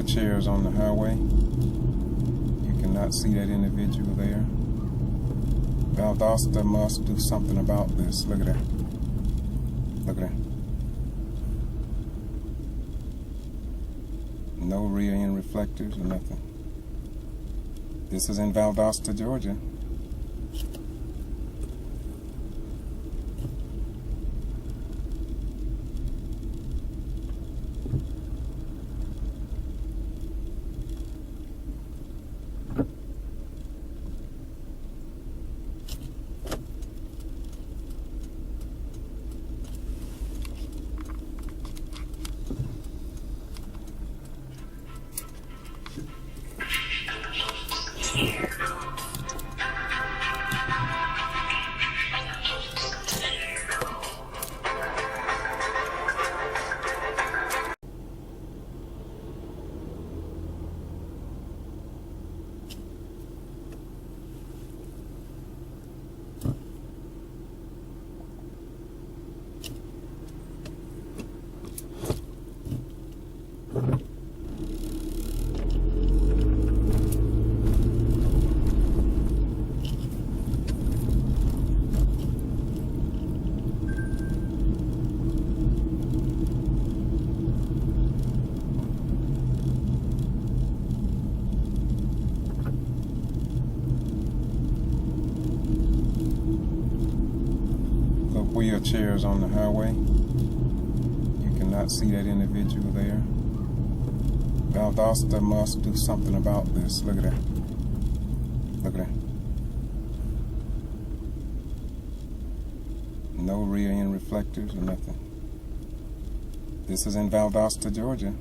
wheelchairs on the highway. You cannot see that individual there. Valdosta must do something about this. Look at that. Look at that. No rear end reflectors or nothing. This is in Valdosta, Georgia. Wheelchairs on the highway. You cannot see that individual there. Valdosta must do something about this. Look at that. Look at that. No rear end reflectors or nothing. This is in Valdosta, Georgia.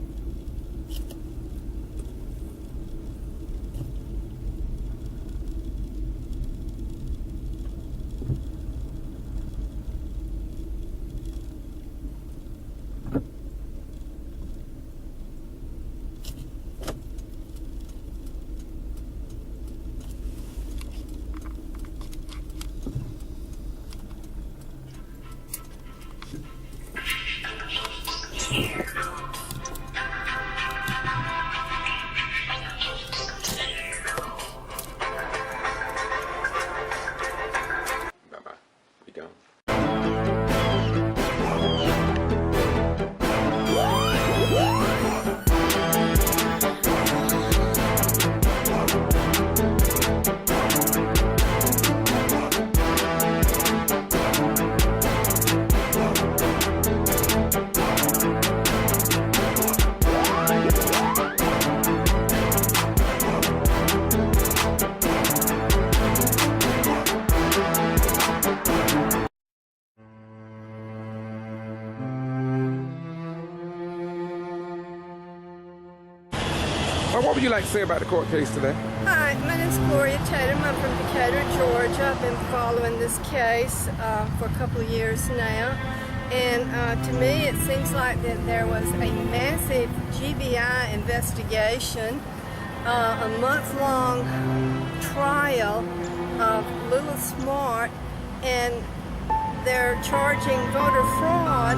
What would you like to say about the court case today? Hi, my name is Gloria Tatum. I'm from Decatur, Georgia. I've been following this case for a couple of years now. And to me, it seems like that there was a massive G.B.R. investigation, a month-long trial of Lula Smart, and they're charging voter fraud,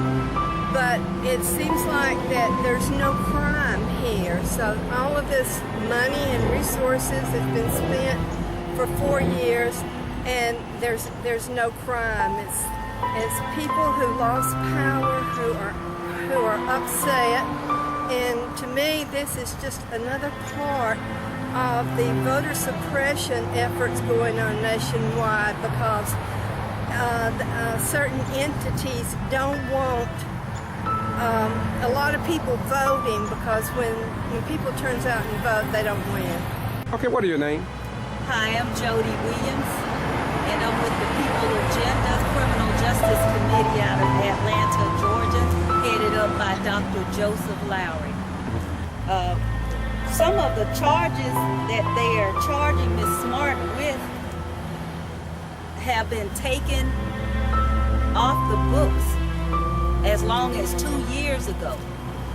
but it seems like that there's no crime here. So all of this money and resources has been spent for 4 years, and there's no crime. It's people who lost power, who are upset, and to me this is just another part of the voter suppression efforts going on nationwide, because certain entities don't want a lot of people voting, because when people turns out and vote, they don't win. Okay, what are your name? Hi, I'm Jody Williams, and I'm with the People Agenda Criminal Justice Committee out of Atlanta, Georgia, headed up by Dr. Joseph Lowry. Some of the charges that they are charging Ms. Smart with have been taken off the books as long as 2 years ago,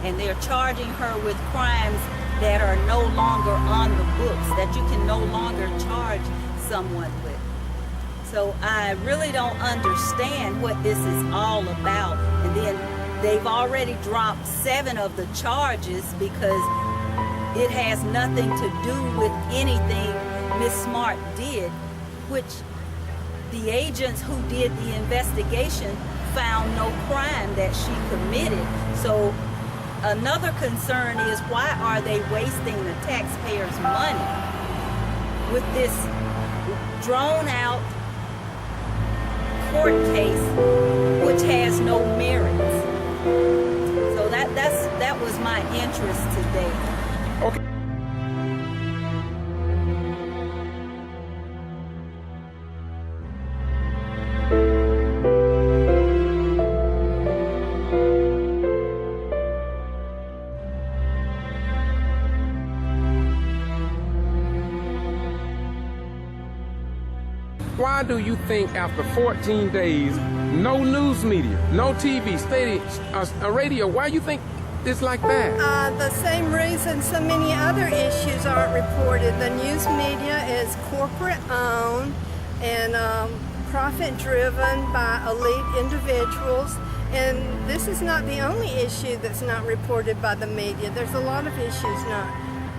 and they're charging her with crimes that are no longer on the books, that you can no longer charge someone with. So I really don't understand what this is all about. And then they've already dropped 7 of the charges because it has nothing to do with anything Miss Smart did, which the agents who did the investigation found no crime that she committed. So another concern is, why are they wasting the taxpayers' money with this drawn-out court case which has no merits? So that was my interest today. Okay. Why do you think after 14 days, no news media, no TV, radio, why do you think it's like that? The same reason so many other issues aren't reported. The news media is corporate owned and profit driven by elite individuals. And this is not the only issue that's not reported by the media. There's a lot of issues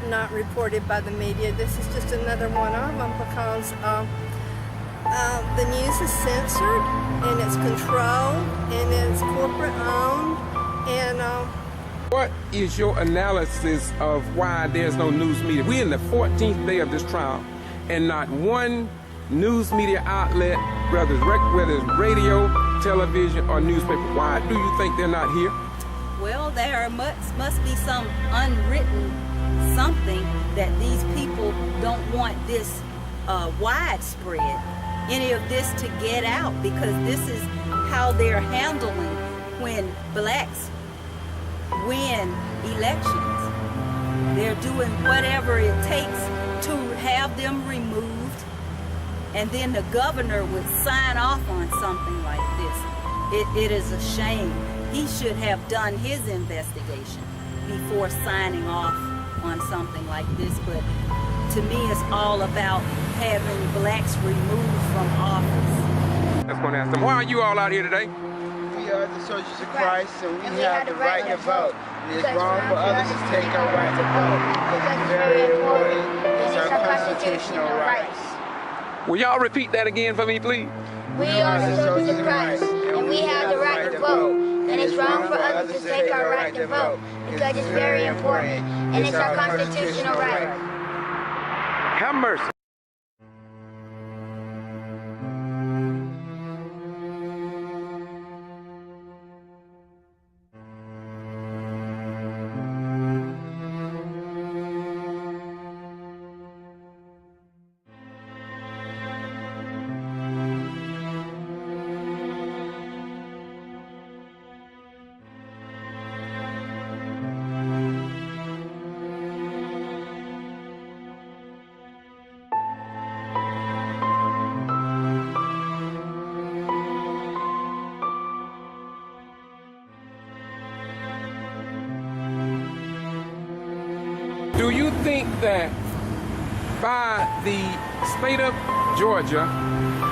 not reported by the media. This is just another one of them, because the news is censored and it's controlled and it's corporate owned. And what is your analysis of why there's no news media? We're in the 14th day of this trial, and not one news media outlet, whether it's radio, television, or newspaper. Why do you think they're not here? Well, there must be some unwritten something that these people don't want this widespread, any of this to get out, because this is how they're handling when blacks win elections. They're doing whatever it takes to have them removed, and then the governor would sign off on something like this. It is a shame. He should have done his investigation before signing off on something like this. But to me, it's all about having blacks removed from office. Let's go and ask them, why are you all out here today? We are the soldiers of Christ, and we have the right to vote. It is wrong for others to take our right to vote. It's very important. It's our constitutional rights. Will y'all repeat that again for me, please? We are the soldiers of Christ, and we have the right to vote. And it's wrong for others to take our right to vote, because it's very important, and it's our constitutional right. Have mercy. Do you think that by the state of Georgia,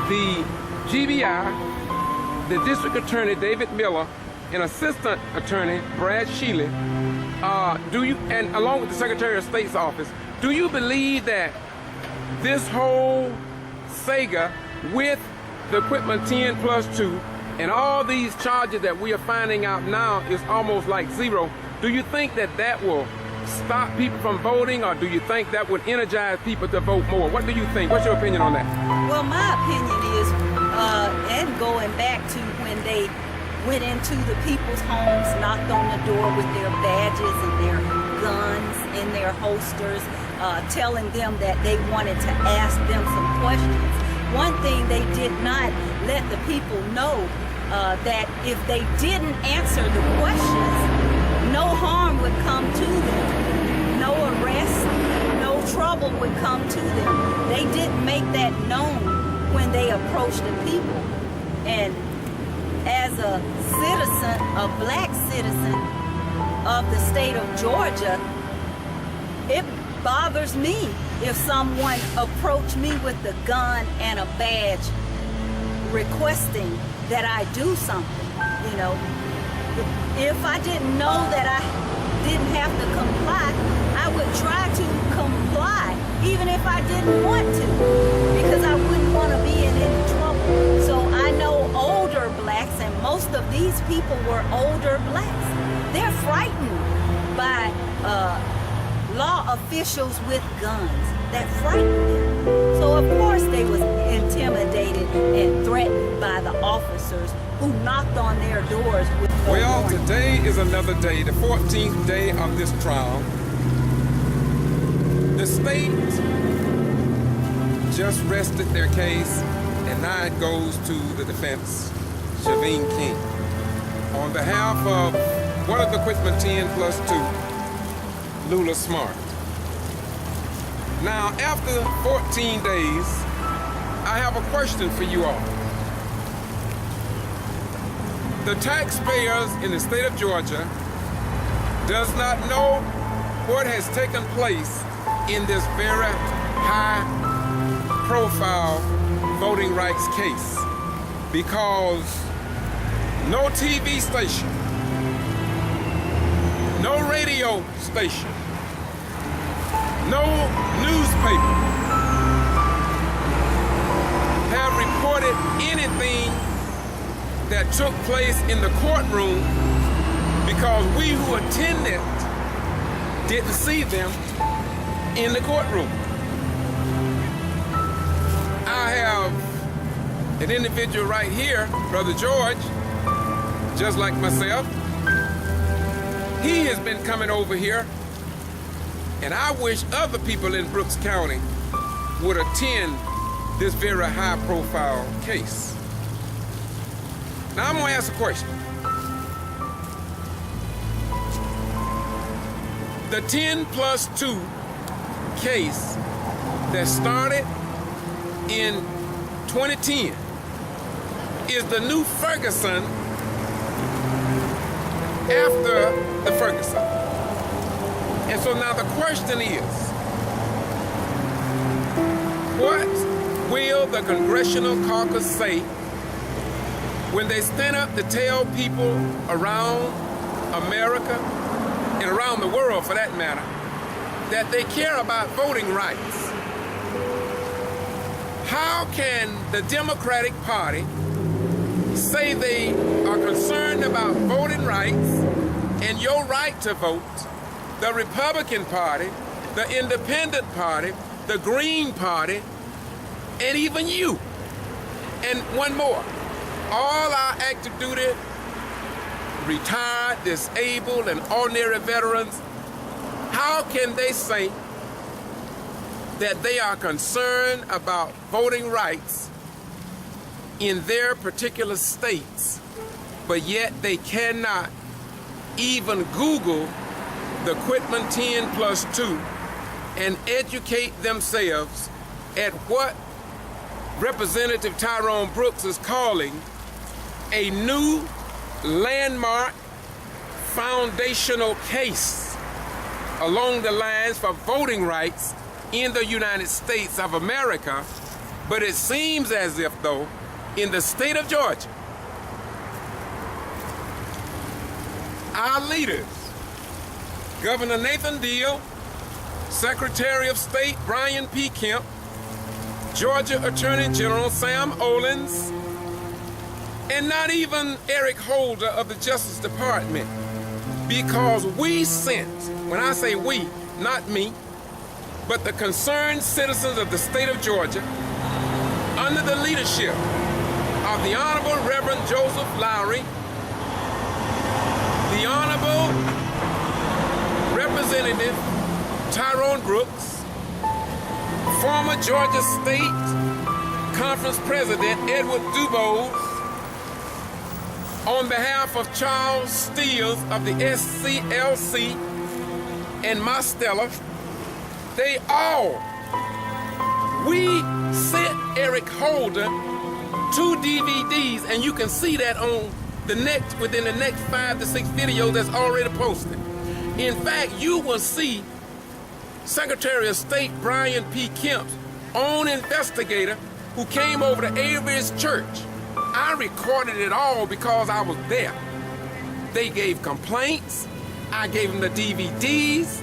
the G.B.R., the district attorney David Miller, and assistant attorney Brad Shealy, and along with the Secretary of State's office, do you believe that this whole saga with the Quitman 10+2 and all these charges that we are finding out now is almost like zero? Do you think that that will stop people from voting, or do you think that would energize people to vote more? What do you think? What's your opinion on that? Well, my opinion is, and going back to when they went into the people's homes, knocked on the door with their badges and their guns in their holsters, telling them that they wanted to ask them some questions. One thing they did not let the people know, that if they didn't answer the questions, no harm would come to them. No arrest, no trouble would come to them. They didn't make that known when they approached the people. And as a citizen, a black citizen of the state of Georgia, it bothers me if someone approached me with a gun and a badge requesting that I do something, you know. If I didn't know that I didn't have to comply, I would try to comply, even if I didn't want to, because I wouldn't want to be in any trouble. So I know older blacks, and most of these people were older blacks. They're frightened by law officials with guns. That frightened them. So of course they was intimidated and threatened by the officers who knocked on their doors with no Well, warning. today is another day, the 14th day of this trial. The state just rested their case, and now it goes to the defense, Shaveen King. On behalf of one of the Quitman 10+2, Lula Smart. Now, after 14 days, I have a question for you all. The taxpayers in the state of Georgia does not know what has taken place in this very high-profile voting rights case, because no TV station, no radio station, no newspaper have reported anything that took place in the courtroom, because we who attended didn't see them in the courtroom. I have an individual right here, Brother George, just like myself. He has been coming over here, and I wish other people in Brooks County would attend this very high-profile case. Now, I'm going to ask a question. The 10+2 case that started in 2010 is the new Ferguson after the Ferguson. And so now the question is, what will the Congressional Caucus say when they stand up to tell people around America and around the world, for that matter, that they care about voting rights? How can the Democratic Party say they are concerned about voting rights and your right to vote, the Republican Party, the Independent Party, the Green Party, and even you? And one more, all our active duty, retired, disabled, and ordinary veterans, how can they say that they are concerned about voting rights in their particular states, but yet they cannot even Google the Quitman 10+2 and educate themselves at what Representative Tyrone Brooks is calling a new landmark foundational case along the lines for voting rights in the United States of America? But it seems as if, though, in the state of Georgia, our leaders, Governor Nathan Deal, Secretary of State Brian P. Kemp, Georgia Attorney General Sam Olens, and not even Eric Holder of the Justice Department, because we sent, when I say we, not me, but the concerned citizens of the state of Georgia, under the leadership of the Honorable Reverend Joseph Lowry, the Honorable Representative Tyrone Brooks, former Georgia State Conference President Edward Dubose, on behalf of Charles Steels of the SCLC and Mostella, we sent Eric Holder 2 DVDs, and you can see that on within the next 5 to 6 videos that's already posted. In fact, you will see Secretary of State Brian P. Kemp's own investigator who came over to Avery's church. I recorded it all because I was there. They gave complaints. I gave them the DVDs.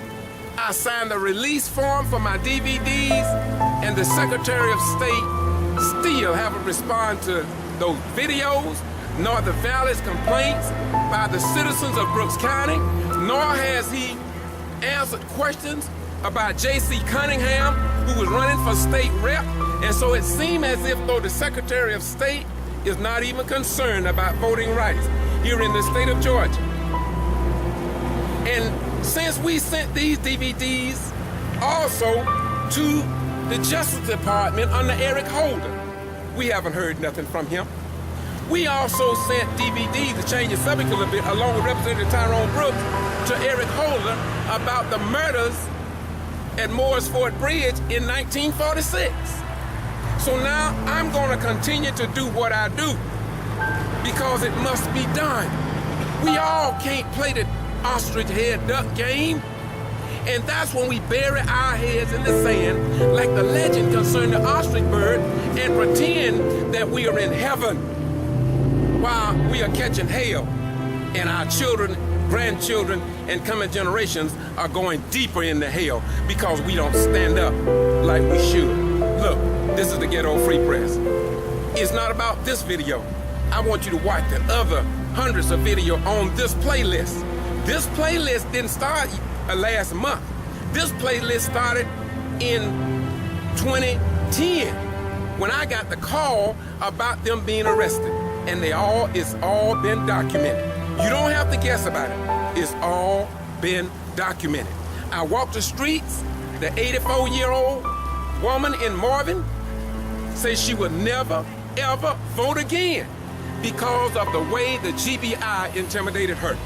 I signed a release form for my DVDs, and the Secretary of State still haven't responded to those videos, nor the valid complaints by the citizens of Brooks County, nor has he answered questions about J.C. Cunningham, who was running for state rep. And so it seemed as if though the Secretary of State is not even concerned about voting rights here in the state of Georgia. And since we sent these DVDs also to the Justice Department under Eric Holder, we haven't heard nothing from him. We also sent DVDs, to change the subject a little bit, along with Representative Tyrone Brooks, to Eric Holder about the murders at Morris Ford Bridge in 1946. So now I'm going to continue to do what I do because it must be done. We all can't play the ostrich head duck game. And that's when we bury our heads in the sand like the legend concerning the ostrich bird and pretend that we are in heaven while we are catching hell. And our children, grandchildren, and coming generations are going deeper into hell because we don't stand up like we should. Look, this is the Ghetto Free Press. It's not about this video. I want you to watch the other hundreds of videos on this playlist. This playlist didn't start last month. This playlist started in 2010 when I got the call about them being arrested. And it's all been documented. You don't have to guess about it. It's all been documented. I walked the streets. The 84-year-old woman in Marvin says she would never, ever vote again because of the way the G.B.R. intimidated her.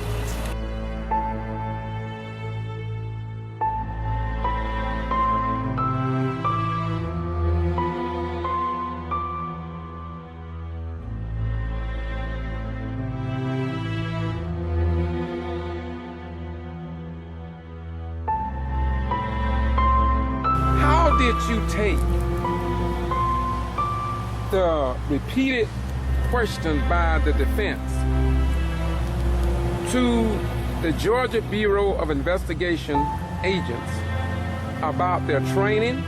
Did you take the repeated questions by the defense to the Georgia Bureau of Investigation agents about their training?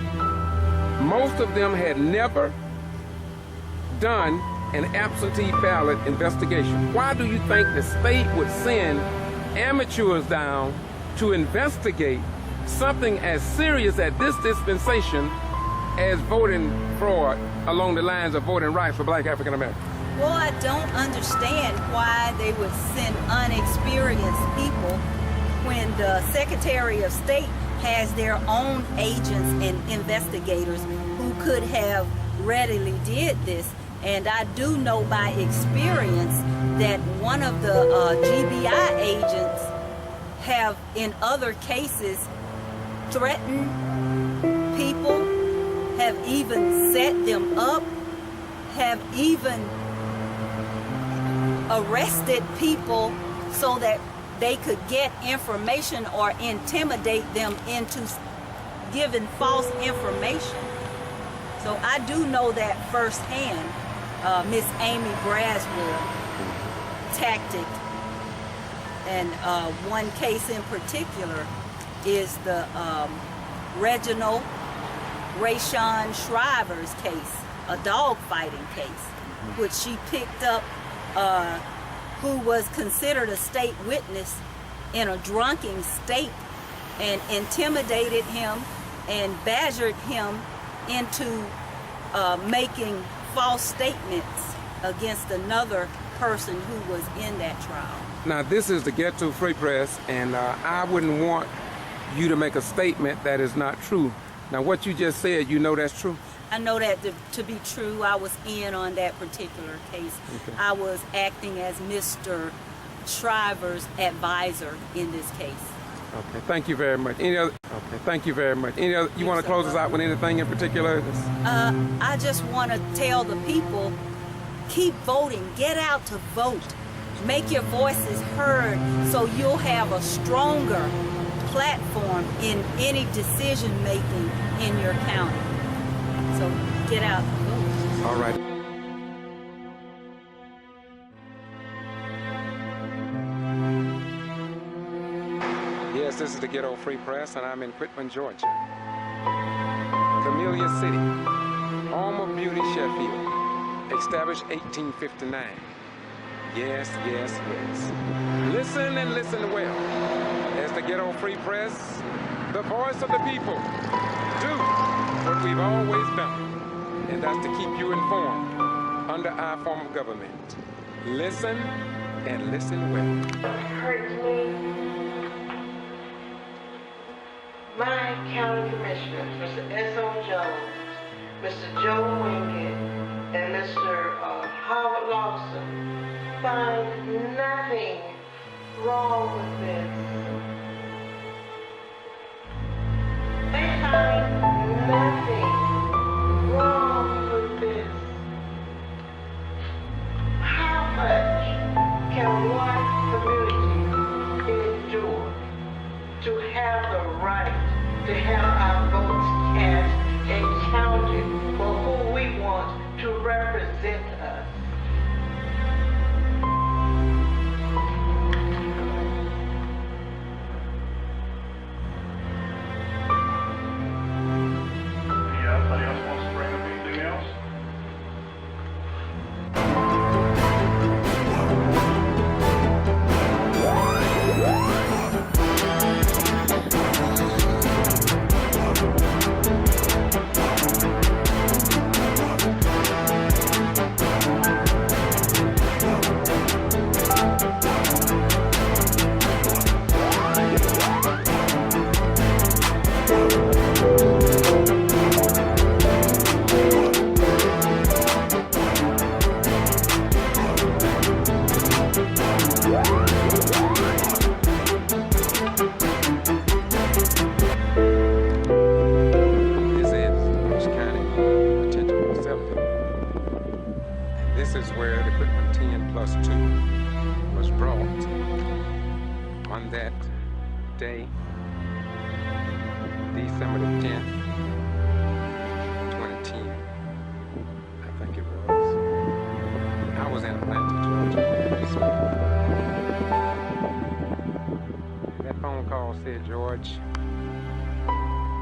Most of them had never done an absentee ballot investigation. Why do you think the state would send amateurs down to investigate something as serious at this dispensation as voting fraud along the lines of voting rights for black African Americans? Well, I don't understand why they would send unexperienced people when the Secretary of State has their own agents and investigators who could have readily did this. And I do know by experience that one of the GBI agents have in other cases threatened people, have even set them up, have even arrested people so that they could get information or intimidate them into giving false information. So I do know that firsthand, Miss Amy Braswell tactic. And one case in particular is the Reginald Rayshawn Shriver's case, a dog fighting case, which she picked up, who was considered a state witness in a drunken state and intimidated him and badgered him into making false statements against another person who was in that trial. Now, this is the Ghetto Free Press, and I wouldn't want you to make a statement that is not true. Now, what you just said, you know that's true? I know that to be true. I was in on that particular case. Okay. I was acting as Mr. Shriver's advisor in this case. Okay, thank you very much. Any other? Okay, thank you very much. Any other? You want to close us out with anything in particular? I just want to tell the people, keep voting. Get out to vote. Make your voices heard so you'll have a stronger platform in any decision making in your county. So get out and vote. All right. Yes, This is the Ghetto Free Press, and I'm in Quitman, Georgia. Camellia City, home of Beauty Sheffield, established 1859. Yes, yes, yes. Listen and listen well. As the Ghetto Free Press, the voice of the people, do what we've always done, and that's to keep you informed under our form of government. Listen and listen well. Hurts me. My county commissioners, Mr. S.O. Jones, Mr. Joe Wingate, and Mr. Howard Lawson find nothing wrong with this. They find nothing wrong with this. How much can one community endure to have the right to have our votes cast and counted for who we want to represent us? Anybody else wants to bring up anything else? Day, December the 10th, 2010, I think it was. I was in Atlanta, Georgia. That phone call said, George,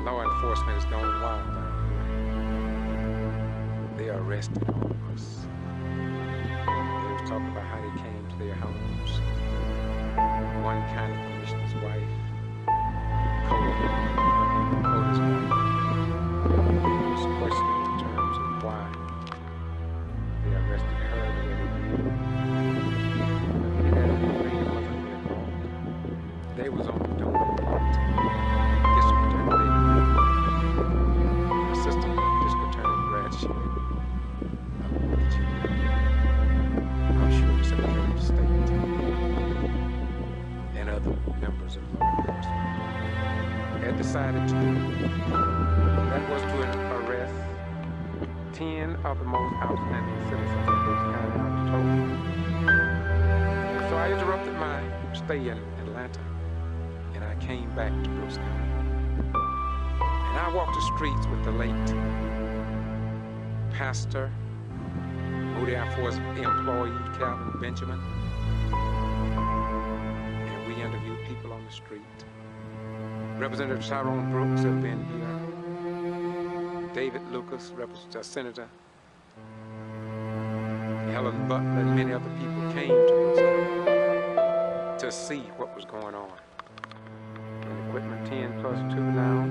law enforcement is going wild out here. They arrested all of us. They was talking about how they came to their homes. One kind of commissioner's wife, Coda's wife, was questioning in terms of why they arrested her the way they did. It had to be it wasn't their fault. They was on the door. District Attorney David, Assistant District Attorney Brad Sheehan, along with the Chief. I'm sure the Secretary of State and other members of law enforcement had decided to do. That was to arrest 10 of the most outstanding citizens of Brooks County, I was told. So I interrupted my stay in Atlanta, and I came back to Brooks County. And I walked the streets with the late pastor, Moody Air Force employee Calvin Benjamin, and we interviewed people on the street. Representative Tyrone Brooks have been here. David Lucas, Senator. Helen Butler and many other people came to Brooks County to see what was going on. And the Quitman 10+2 now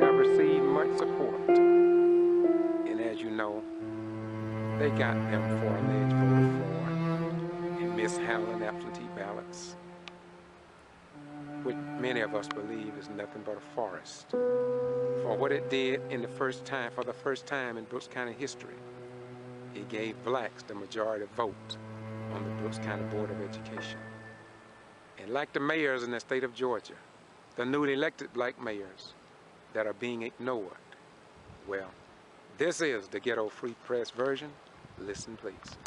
have received much support. And as you know, they got them for alleged voter fraud and mishandling absentee ballots, which many of us believe is nothing but a forest. For what it did for the first time in Brooks County history, it gave blacks the majority vote on the Brooks County Board of Education. And like the mayors in the state of Georgia, the newly elected black mayors that are being ignored, well, this is the Ghetto Free Press version. Listen, please.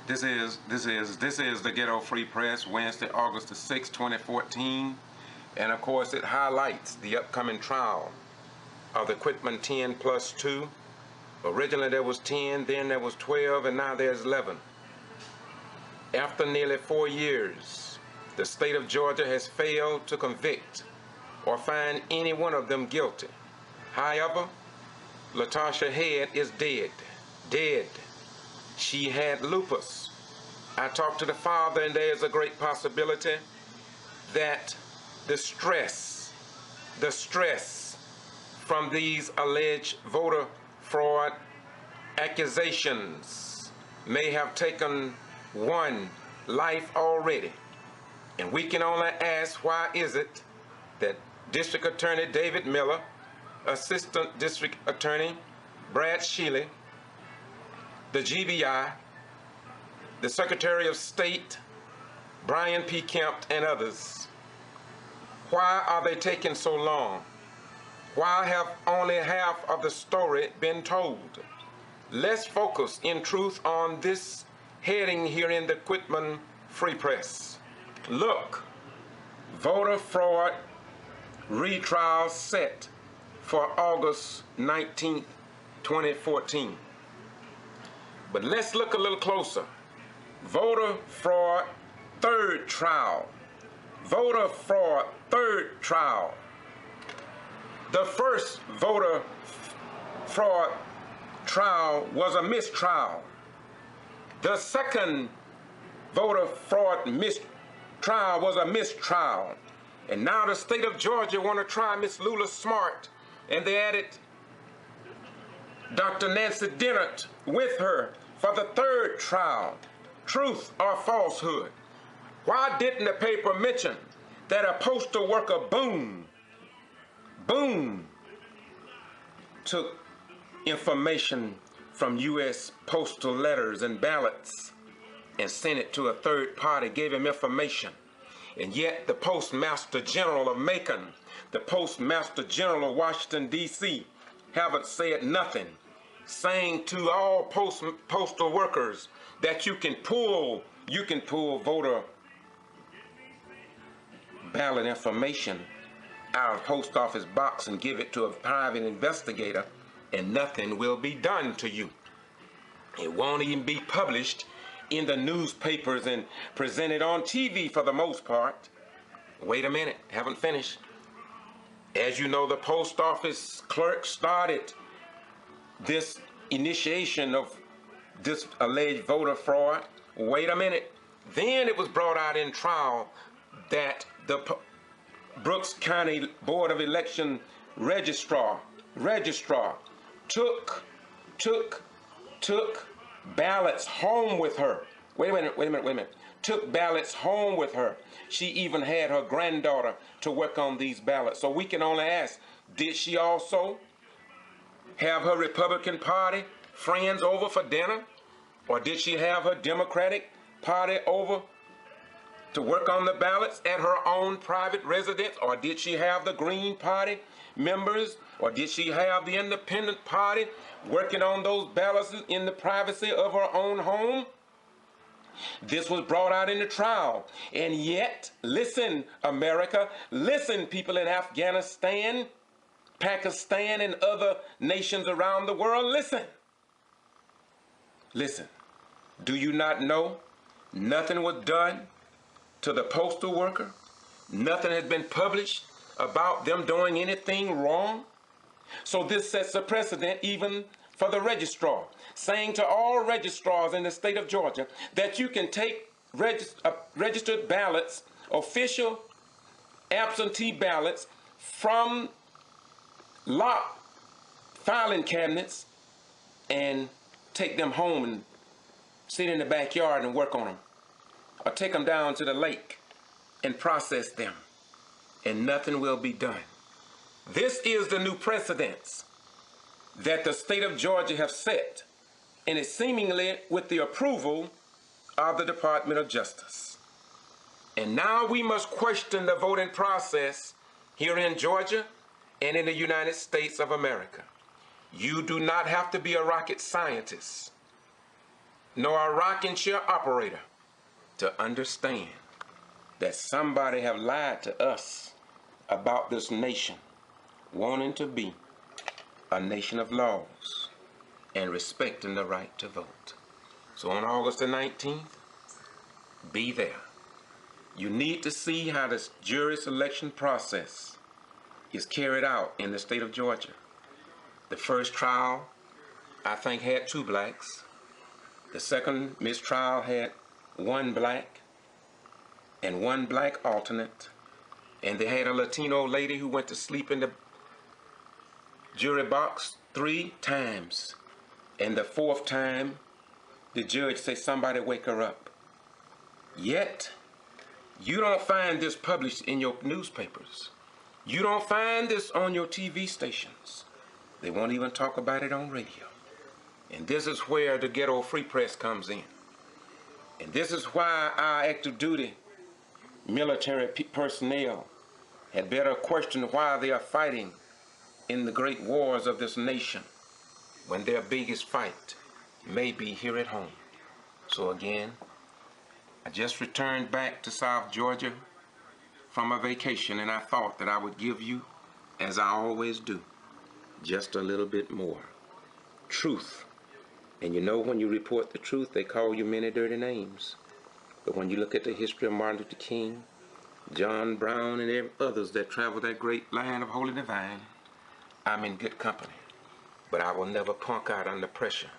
This is the Ghetto Free Press, Wednesday, August the 6th, 2014. And of course, it highlights the upcoming trial of the Quitman 10+2. Originally there was 10, then there was 12, and now there's 11. After nearly 4 years, the state of Georgia has failed to convict or find any one of them guilty. However, Latasha Head is dead. Dead. She had lupus. I talked to the father, and there is a great possibility that the stress from these alleged voter fraud accusations may have taken one life already. And we can only ask, why is it that District Attorney David Miller, Assistant District Attorney Brad Shealy, the G.B.R, the Secretary of State Brian P. Kemp, and others, why are they taking so long? Why have only half of the story been told? Let's focus in truth on this heading here in the Quitman Free Press. Look, voter fraud retrial set for August 19th, 2014. But let's look a little closer. Voter fraud third trial. Voter fraud third trial. The first voter fraud trial was a mistrial. The second voter fraud trial was a mistrial. And now the state of Georgia want to try Miss Lula Smart, and they added Dr. Nancy Dennett with her for the third trial. Truth or falsehood? Why didn't the paper mention that a postal worker, Boone, took information from U.S. postal letters and ballots and sent it to a third party, gave him information? And yet the Postmaster General of Macon, the Postmaster General of Washington, D.C., haven't said nothing, saying to all postal workers that you can pull voter ballot information out of post office box and give it to a private investigator, and nothing will be done to you. It won't even be published in the newspapers and presented on TV for the most part. Wait a minute, haven't finished. As you know, the post office clerk started this initiation of this alleged voter fraud. Wait a minute. Then it was brought out in trial that the Brooks County Board of Election registrar took ballots home with her. Wait a minute. Took ballots home with her. She even had her granddaughter to work on these ballots. So we can only ask, did she also have her Republican Party friends over for dinner? Or did she have her Democratic Party over to work on the ballots at her own private residence? Or did she have the Green Party members? Or did she have the Independent Party working on those ballots in the privacy of her own home? This was brought out in the trial. And yet, listen, America, listen, people in Afghanistan, Pakistan, and other nations around the world, listen. Listen, do you not know nothing was done to the postal worker? Nothing has been published about them doing anything wrong? So this sets a precedent even for the registrar, saying to all registrars in the state of Georgia that you can take registered ballots, official absentee ballots, from locked filing cabinets and take them home and sit in the backyard and work on them, or take them down to the lake and process them, and nothing will be done. This is the new precedence that the state of Georgia have set, and it's seemingly with the approval of the Department of Justice. And now we must question the voting process here in Georgia and in the United States of America. You do not have to be a rocket scientist nor a rocking chair operator to understand that somebody have lied to us about this nation wanting to be a nation of laws and respecting the right to vote. So on August the 19th, be there. You need to see how this jury selection process is carried out in the state of Georgia. The first trial, I think, had 2 blacks. The second mistrial had 1 black and 1 black alternate. And they had a Latino lady who went to sleep in the jury box 3 times. And the 4th time, the judge said, somebody wake her up. Yet, you don't find this published in your newspapers. You don't find this on your TV stations. They won't even talk about it on radio. And this is where the ghetto free press comes in. And this is why our active duty military personnel had better question why they are fighting in the great wars of this nation when their biggest fight may be here at home. So again, I just returned back to South Georgia from a vacation, and I thought that I would give you, as I always do, just a little bit more truth. And you know, when you report the truth, they call you many dirty names. But when you look at the history of Martin Luther King, John Brown, and others that traveled that great land of Holy Divine, I'm in good company. But I will never punk out under pressure,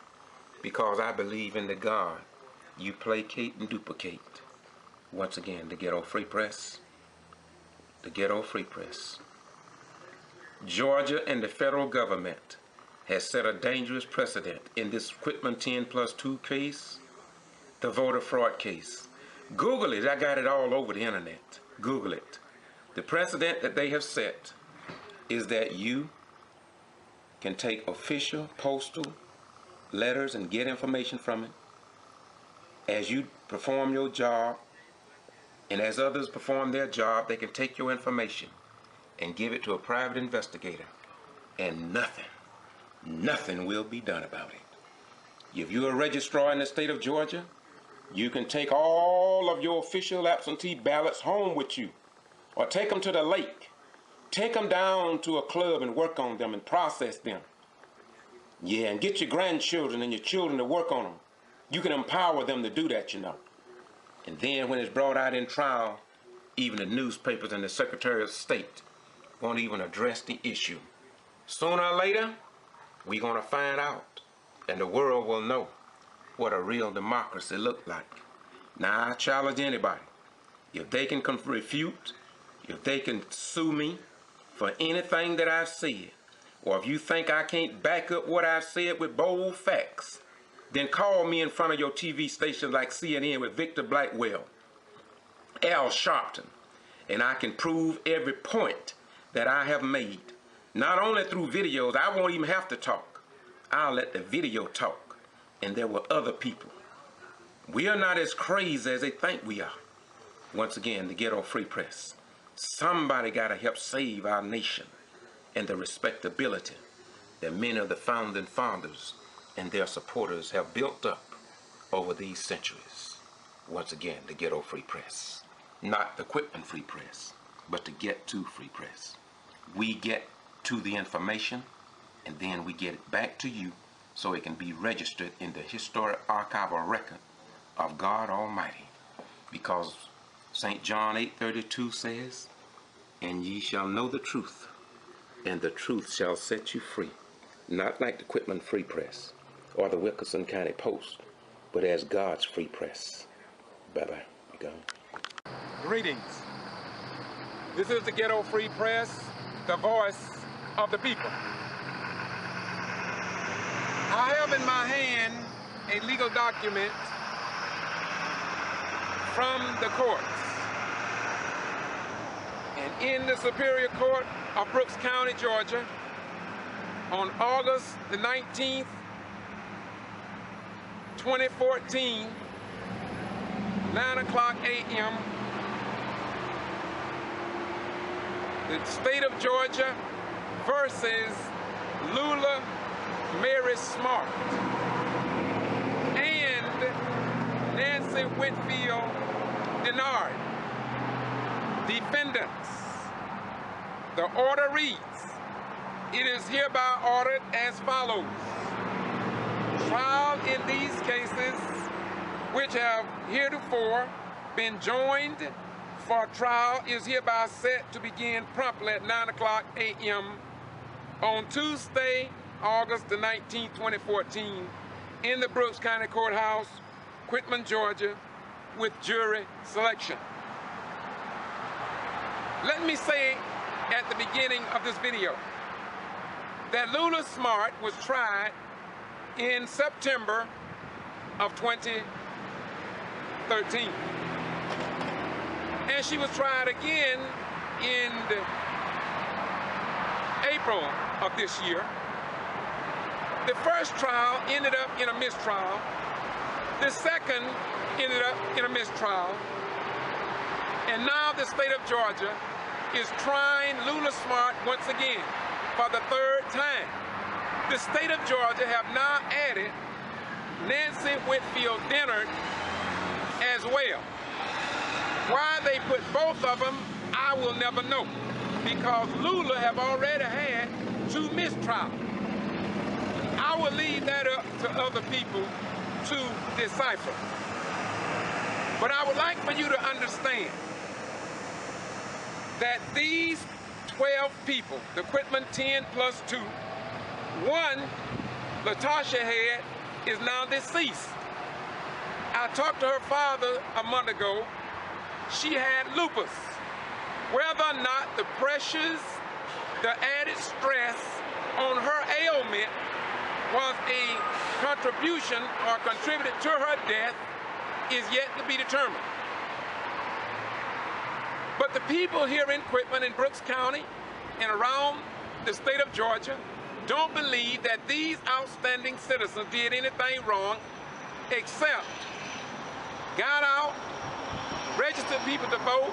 because I believe in the God you placate and duplicate. Once again, the Ghetto Free Press. The Ghetto Free Press. Georgia and the federal government has set a dangerous precedent in this Quitman 10+2 case, the voter fraud case. Google it. I got it all over the internet. Google it. The precedent that they have set is that you can take official postal letters and get information from it as you perform your job, and as others perform their job, they can take your information and give it to a private investigator, and nothing will be done about it. If you're a registrar in the state of Georgia, you can take all of your official absentee ballots home with you, or take them to the lake. Take them down to a club and work on them and process them. Yeah, and get your grandchildren and your children to work on them. You can empower them to do that, you know. And then when it's brought out in trial, even the newspapers and the Secretary of State won't even address the issue. Sooner or later, we're going to find out, and the world will know what a real democracy looked like. Now, I challenge anybody. If they can refute, if they can sue me for anything that I've said, or if you think I can't back up what I've said with bold facts, then call me in front of your TV station like CNN with Victor Blackwell, Al Sharpton, and I can prove every point that I have made. Not only through videos, I won't even have to talk. I'll let the video talk. And there were other people. We are not as crazy as they think we are. Once again, the Ghetto Free Press. Somebody got to help save our nation and the respectability that many of the founding fathers and their supporters have built up over these centuries. Once again, the Ghetto Free Press. Not the Quitman Free Press, but the Get To Free Press. We get to the information, and then we get it back to you so it can be registered in the historic archival record of God Almighty. Because St. John 8:32 says, "And ye shall know the truth, and the truth shall set you free." Not like the Quitman Free Press or the Wilkinson County Post, but as God's free press. Bye-bye. You go. Greetings. This is the Ghetto Free Press, the voice of the people. I have in my hand a legal document from the courts. And in the Superior Court of Brooks County, Georgia, on August the 19th, 2014, 9:00 a.m., the state of Georgia versus Lula, Mary Smart, and Nancy Whitfield Denard. Defendants. The order reads, it is hereby ordered as follows. Trial in these cases, which have heretofore been joined for trial, is hereby set to begin promptly at 9:00 a.m. on Tuesday, August the 19th, 2014, in the Brooks County Courthouse, Quitman, Georgia, with jury selection. Let me say at the beginning of this video that Lula Smart was tried in September of 2013. And she was tried again in April of this year. The first trial ended up in a mistrial. The second ended up in a mistrial. And now the state of Georgia is trying Lula Smart once again for the third time. The state of Georgia have now added Nancy Whitfield Denard as well. Why they put both of them, I will never know, because Lula have already had 2 mistrials. I will leave that up to other people to decipher. But I would like for you to understand that these 12 people, the Quitman 10 plus 2, one, Latasha Head, is now deceased. I talked to her father a month ago. She had lupus. Whether or not the pressures, the added stress on her ailment was a contribution or contributed to her death is yet to be determined. But the people here in Quitman and Brooks County and around the state of Georgia don't believe that these outstanding citizens did anything wrong except got out, registered people to vote,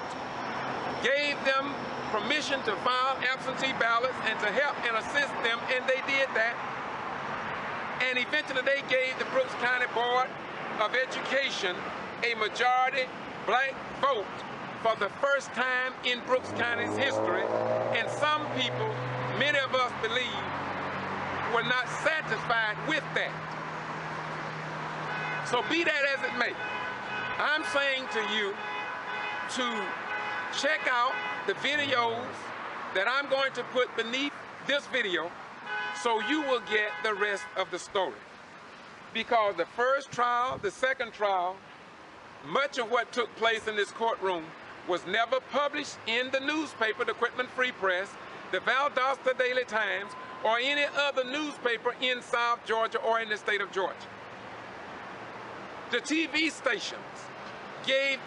gave them permission to file absentee ballots and to help and assist them, and they did that. And eventually they gave the Brooks County Board of Education a majority black vote for the first time in Brooks County's history. And some people, many of us believe, were not satisfied with that. So be that as it may, I'm saying to you to check out the videos that I'm going to put beneath this video so you will get the rest of the story. Because the first trial, the second trial, much of what took place in this courtroom was never published in the newspaper, the Quitman Free Press, the Valdosta Daily Times, or any other newspaper in South Georgia or in the state of Georgia. The TV stations gave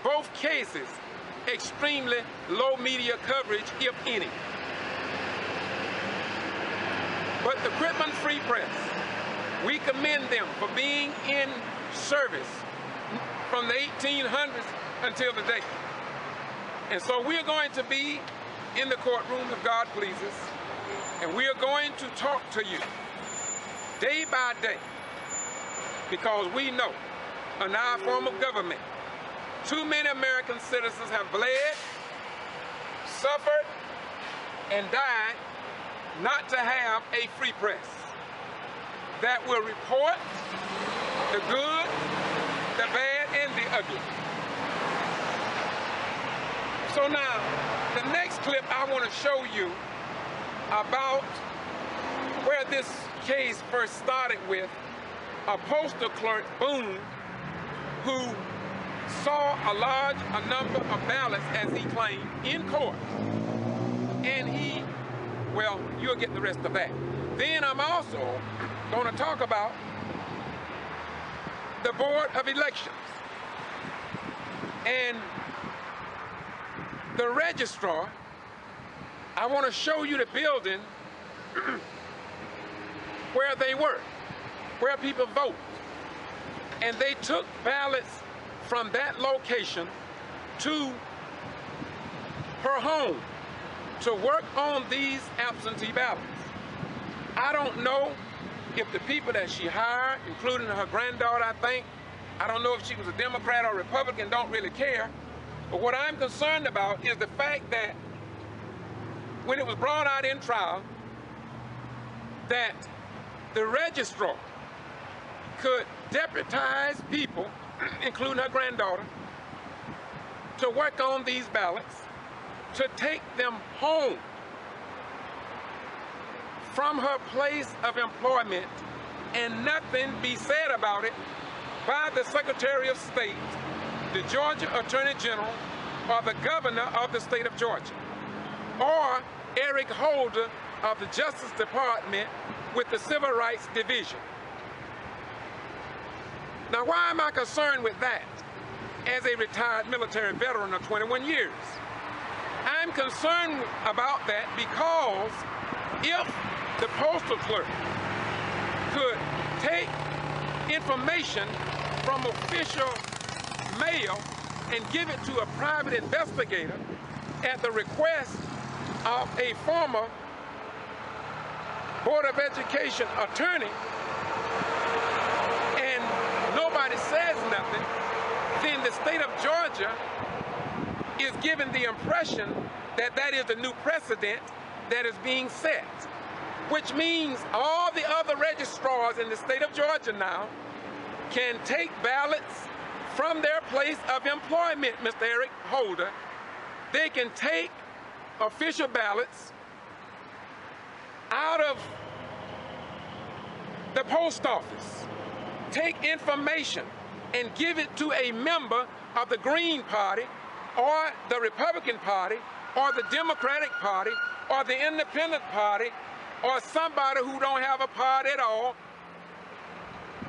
both cases extremely low media coverage, if any. But the Quitman Free Press, we commend them for being in service from the 1800s until today. And so we're going to be in the courtroom if God pleases, and we are going to talk to you day by day, because we know in our form of government, too many American citizens have bled, suffered, and died not to have a free press that will report the good, the bad, and the ugly. So now, the next clip I want to show you about where this case first started with a postal clerk, Boone, who saw a number of ballots, as he claimed, in court. And he, well, you'll get the rest of that. Then I'm also going to talk about the Board of Elections and the registrar. I want to show you the building where they work, where people vote. And they took ballots from that location to her home to work on these absentee ballots. I don't know if the people that she hired, including her granddaughter, I think, I don't know if she was a Democrat or Republican, don't really care. But what I'm concerned about is the fact that when it was brought out in trial that the registrar could deputize people, including her granddaughter, to work on these ballots, to take them home from her place of employment and nothing be said about it by the Secretary of State, the Georgia Attorney General, or the Governor of the state of Georgia, or Eric Holder of the Justice Department with the Civil Rights Division. Now, why am I concerned with that as a retired military veteran of 21 years? I'm concerned about that because if the postal clerk could take information from official mail and give it to a private investigator at the request of a former Board of Education attorney, and nobody says nothing, then the state of Georgia is given the impression that that is the new precedent that is being set, which means all the other registrars in the state of Georgia now can take ballots from their place of employment, Mr. Eric Holder. They can take official ballots out of the post office, take information and give it to a member of the Green Party or the Republican Party or the Democratic Party or the Independent Party or somebody who don't have a party at all,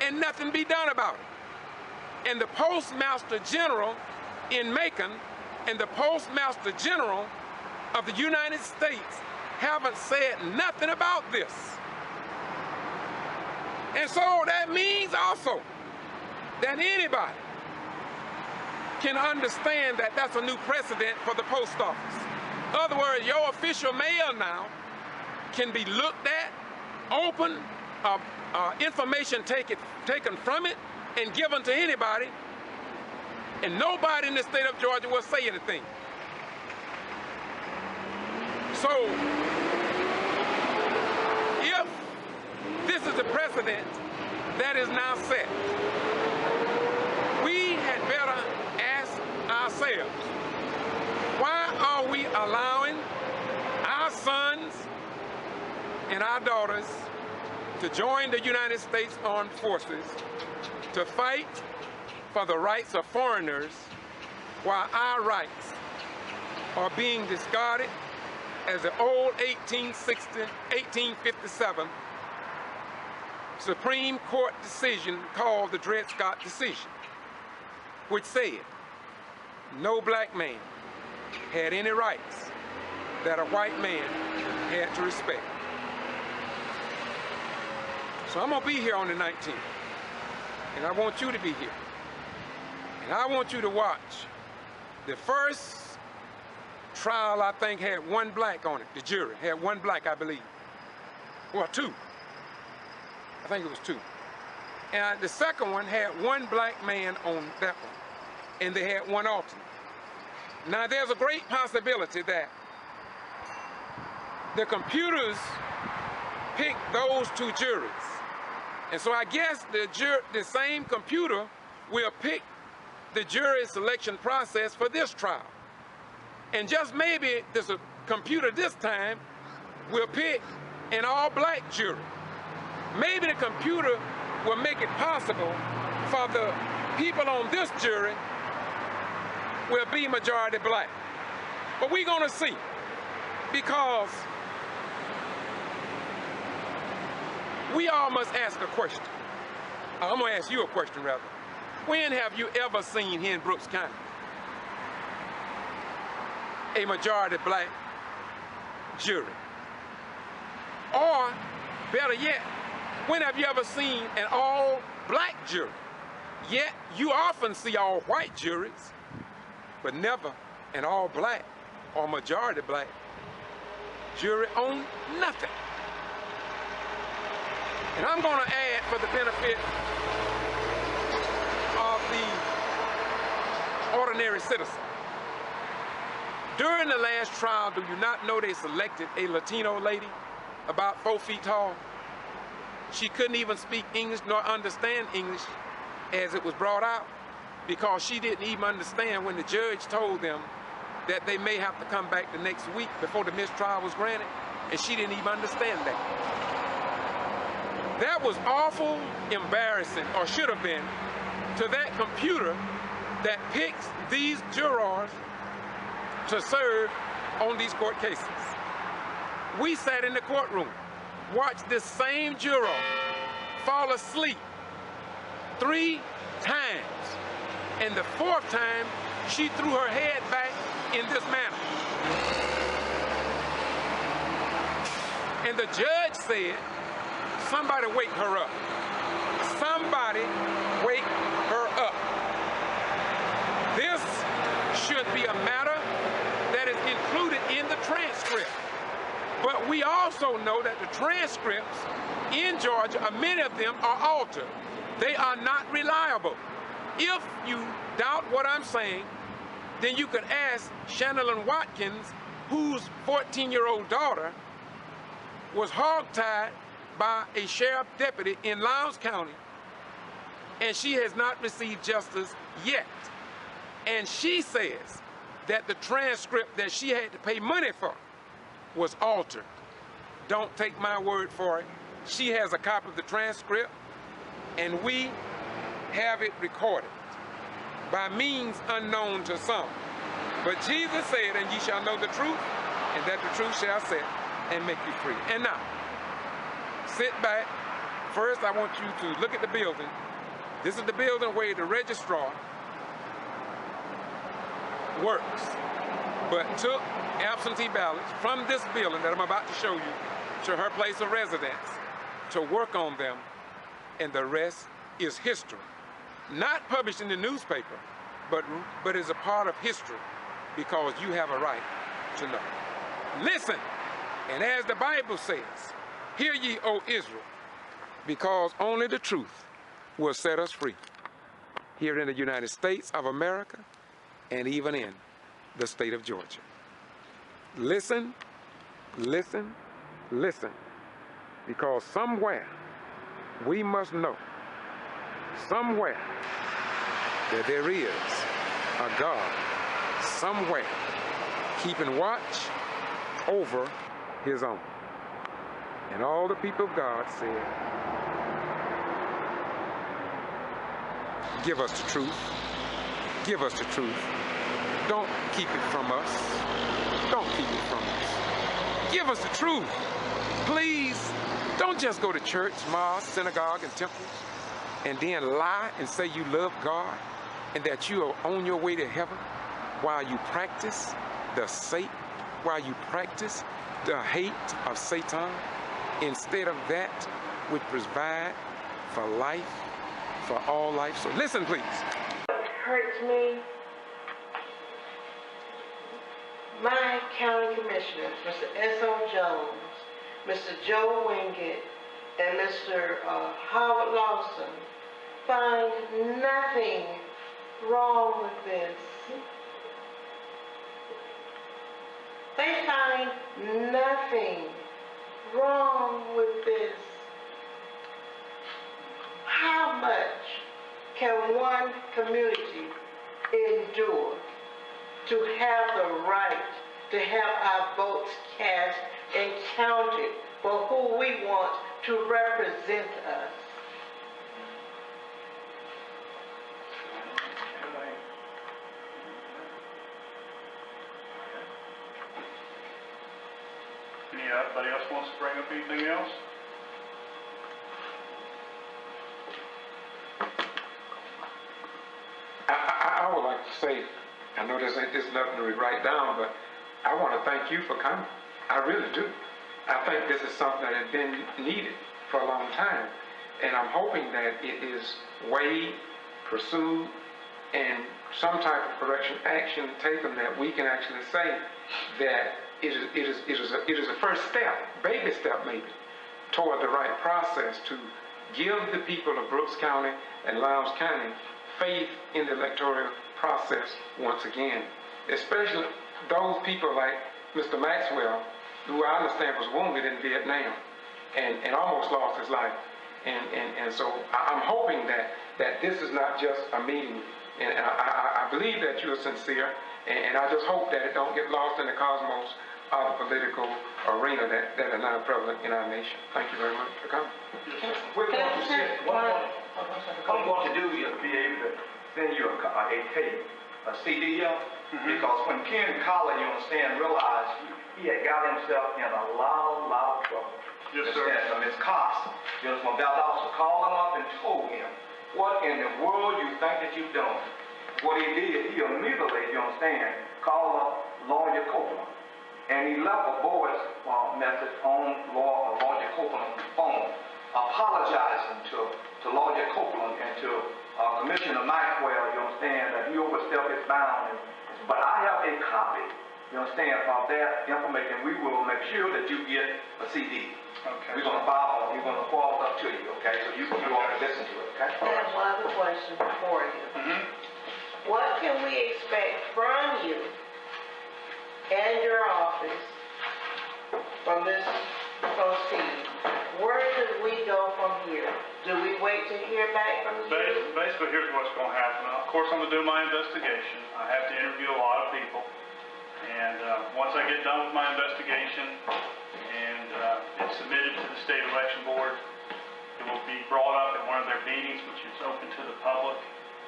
and nothing be done about it. And the Postmaster General in Macon and the Postmaster General of the United States haven't said nothing about this. And so that means also that anybody can understand that that's a new precedent for the post office. In other words, your official mail now can be looked at, opened, information taken from it and given to anybody, and nobody in the state of Georgia will say anything. So, if this is the precedent that is now set, we had better ask ourselves, why are we allowing our sons and our daughters to join the United States Armed Forces to fight for the rights of foreigners while our rights are being discarded as the old 1857 Supreme Court decision called the Dred Scott decision, which said no black man had any rights that a white man had to respect. So I'm gonna be here on the 19th, and I want you to be here. And I want you to watch. The first trial, I think, had one black on it. The jury had one black, I believe. Well, two. I think it was two. And the second one had one black man on that one, and they had one alternate. Now, there's a great possibility that the computers picked those two juries. And so I guess the same computer will pick the jury selection process for this trial. And just maybe this computer this time will pick an all-black jury. Maybe the computer will make it possible for the people on this jury will be majority black. But we're gonna see, because we all must ask a question. I'm gonna ask you a question rather. When have you ever seen here in Brooks County a majority black jury? Or better yet, when have you ever seen an all black jury? Yet you often see all white juries, but never an all black or majority black jury on nothing. And I'm gonna add, for the benefit of ordinary citizen. During the last trial, do you not know they selected a Latino lady about 4 feet tall? She couldn't even speak English nor understand English as it was brought out, because she didn't even understand when the judge told them that they may have to come back the next week before the mistrial was granted, and she didn't even understand that. That was awful embarrassing, or should have been, to that computer that picks these jurors to serve on these court cases. We sat in the courtroom, watched this same juror fall asleep 3 times, and the 4th time she threw her head back in this manner. And the judge said, somebody wake her up. Somebody wake her up. This should be a matter that is included in the transcript. But we also know that the transcripts in Georgia, many of them are altered. They are not reliable. If you doubt what I'm saying, then you could ask Shannon Watkins, whose 14-year-old daughter was hogtied by a sheriff deputy in Lowndes County, and she has not received justice yet. And she says that the transcript that she had to pay money for was altered. Don't take my word for it. She has a copy of the transcript, and we have it recorded by means unknown to some. But Jesus said, and ye shall know the truth, and that the truth shall set and make you free. And now, sit back. First, I want you to look at the building. This is the building where the registrar works, but took absentee ballots from this building that I'm about to show you to her place of residence to work on them, and the rest is history. Not published in the newspaper, but is a part of history, because you have a right to know. Listen, and as the Bible says, hear ye, O Israel, because only the truth will set us free here in the United States of America and even in the state of Georgia. Listen, listen, listen, because somewhere we must know, somewhere, that there is a God somewhere keeping watch over his own. And all the people of God said, give us the truth. Give us the truth. Don't keep it from us. Don't keep it from us. Give us the truth. Please, don't just go to church, mosque, synagogue, and temples, and then lie and say you love God and that you are on your way to heaven while you practice while you practice the hate of Satan, instead of that which provide for life, for all life. So listen, please. It hurts me. My county commissioners, Mr. S.O. Jones, Mr. Joe Wingate, and Mr. Howard Lawson, find nothing wrong with this. They find nothing wrong with this. How much can one community endure to have the right to have our votes cast and counted for who we want to represent us? Anybody else wants to bring up anything else? I would like to say, I know this is nothing to write down, but I want to thank you for coming. I really do. I think this is something that has been needed for a long time, and I'm hoping that it is weighed, pursued, and some type of correction action taken that we can actually say that it is a first step, baby step maybe, toward the right process to give the people of Brooks County and Lowndes County faith in the electoral process once again, especially those people like Mr. Maxwell, who I understand was wounded in Vietnam and almost lost his life. And so I'm hoping that this is not just a meeting, and I believe that you are sincere, and I just hope that it don't get lost in the cosmos of the political arena that are now prevalent in our nation. Thank you very much for coming. We're going to send, what I'm going to do is be able to send you a CD because when Ken Collins, you understand, realized he had got himself in a lot of trouble. Yes, sir. From his cops. You know, Dawson called him up and told him, what in the world you think that you've done? What he did, he immediately, you understand, called up Lawyer Copeland. And he left a voice message on Lawyer Copeland's phone, apologizing to Lawyer Copeland and to Commissioner Maxwell, you understand, that he overstepped his bounds. But I have a copy, you understand, of that information. We will make sure that you get a CD. Okay. We're going to file, we're going to forward up to you, okay? So you can go and listen to it, okay? I have one other question for you. What can we expect from you and your office from this proceeding? Where do we go from here? Do we wait to hear back from you? Basically, here's what's going to happen. Of course, I'm going to do my investigation. I have to interview a lot of people. And once I get done with my investigation and it's submitted to the state election board, it will be brought up at one of their meetings, which is open to the public.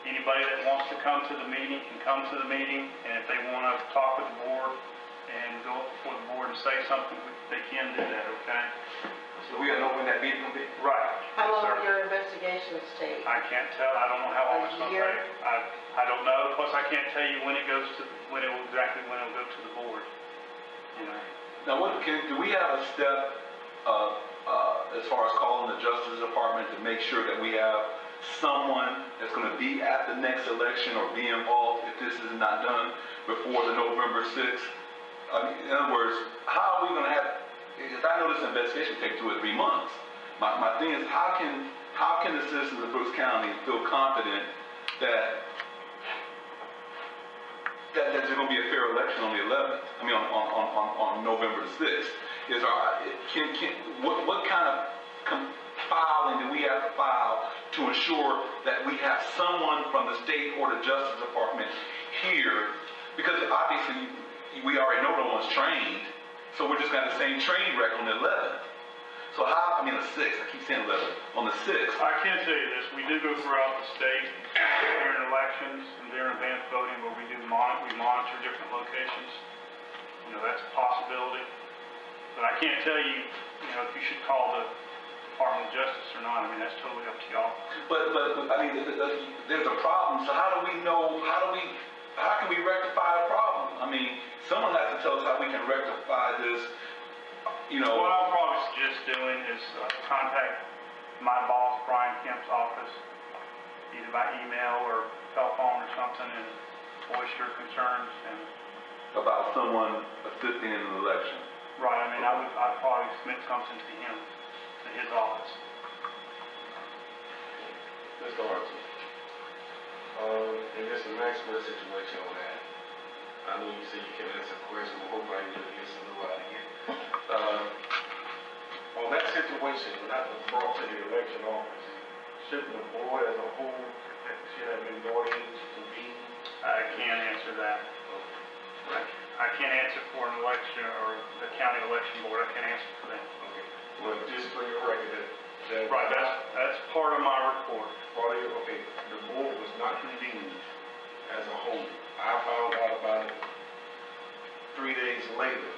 Anybody that wants to come to the meeting can come to the meeting, and if they want to talk with the board and go up before the board and say something, they can do that, okay? So we don't know when that meeting will be? Right. How Yes, long sir. will your investigations take? I can't tell. I don't know how long A it's going to year? take. I don't know. Plus, I can't tell you when it goes to when it will go to the board. You know. Now, do we have a step as far as calling the Justice Department to make sure that we have someone that's going to be at the next election or be involved if this is not done before the November 6th? In other words, how are we going to have? Because I know this investigation will take 2 or 3 months. My thing is, how can the citizens of Brooks County feel confident that there's going to be a fair election on the 11th? I mean, on November the 6th. What kind of filing do we have to file to ensure that we have someone from the state or the Justice Department here? Because obviously we already know no one's trained, so we're just got the same train wreck on the 11th. So the 6th, I keep saying 11th, on the 6th. I can tell you this, we do go throughout the state during elections and during advanced voting where we monitor different locations. You know, that's a possibility. But I can't tell you, if you should call the Department of Justice or not. I mean, that's totally up to y'all. But I mean, there's a problem, so how do we know, how can we rectify the problem? I mean, someone has to tell us how we can rectify this, What I'll probably suggest doing is contact my boss, Brian Kemp's office, either by email or telephone or something, and voice your concerns. And about someone assisting in an election. Right, I mean, I'd probably submit something to him, to his office. Mr. Arthur, in this Maxwell situation on that, I know you said you can answer the question, but hopefully I can get some new out again. On that situation, when that was brought to the election office, shouldn't the board as a whole should have been brought in to convene? I can't answer that. Right. I can't answer for an election or the county election board. I can't answer for them. Okay. Well, just for your record, that Right, that's part of my report. okay, the board was not convened as a whole. I found out about it 3 days later,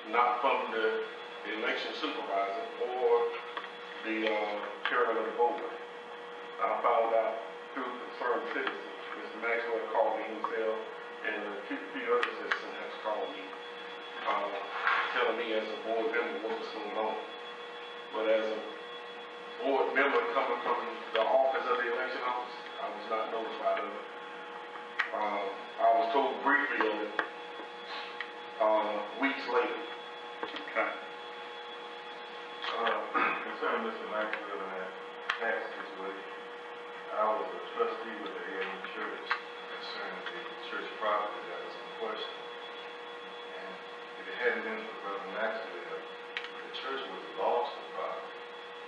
not from the election supervisor or the chairman of the board. I found out through concerned citizens. Mr. Maxwell called me himself, and a few other citizens have called me, telling me as a board member what was going on. But as a board member coming from the office of the election office, I was not notified of it. I was told briefly of it weeks later. Okay. Concerning Mr. Maxwell and that tax situation, I was a trustee with the area church, property that was in question. And if it hadn't been for Brother Maxwell, the church would have lost the property.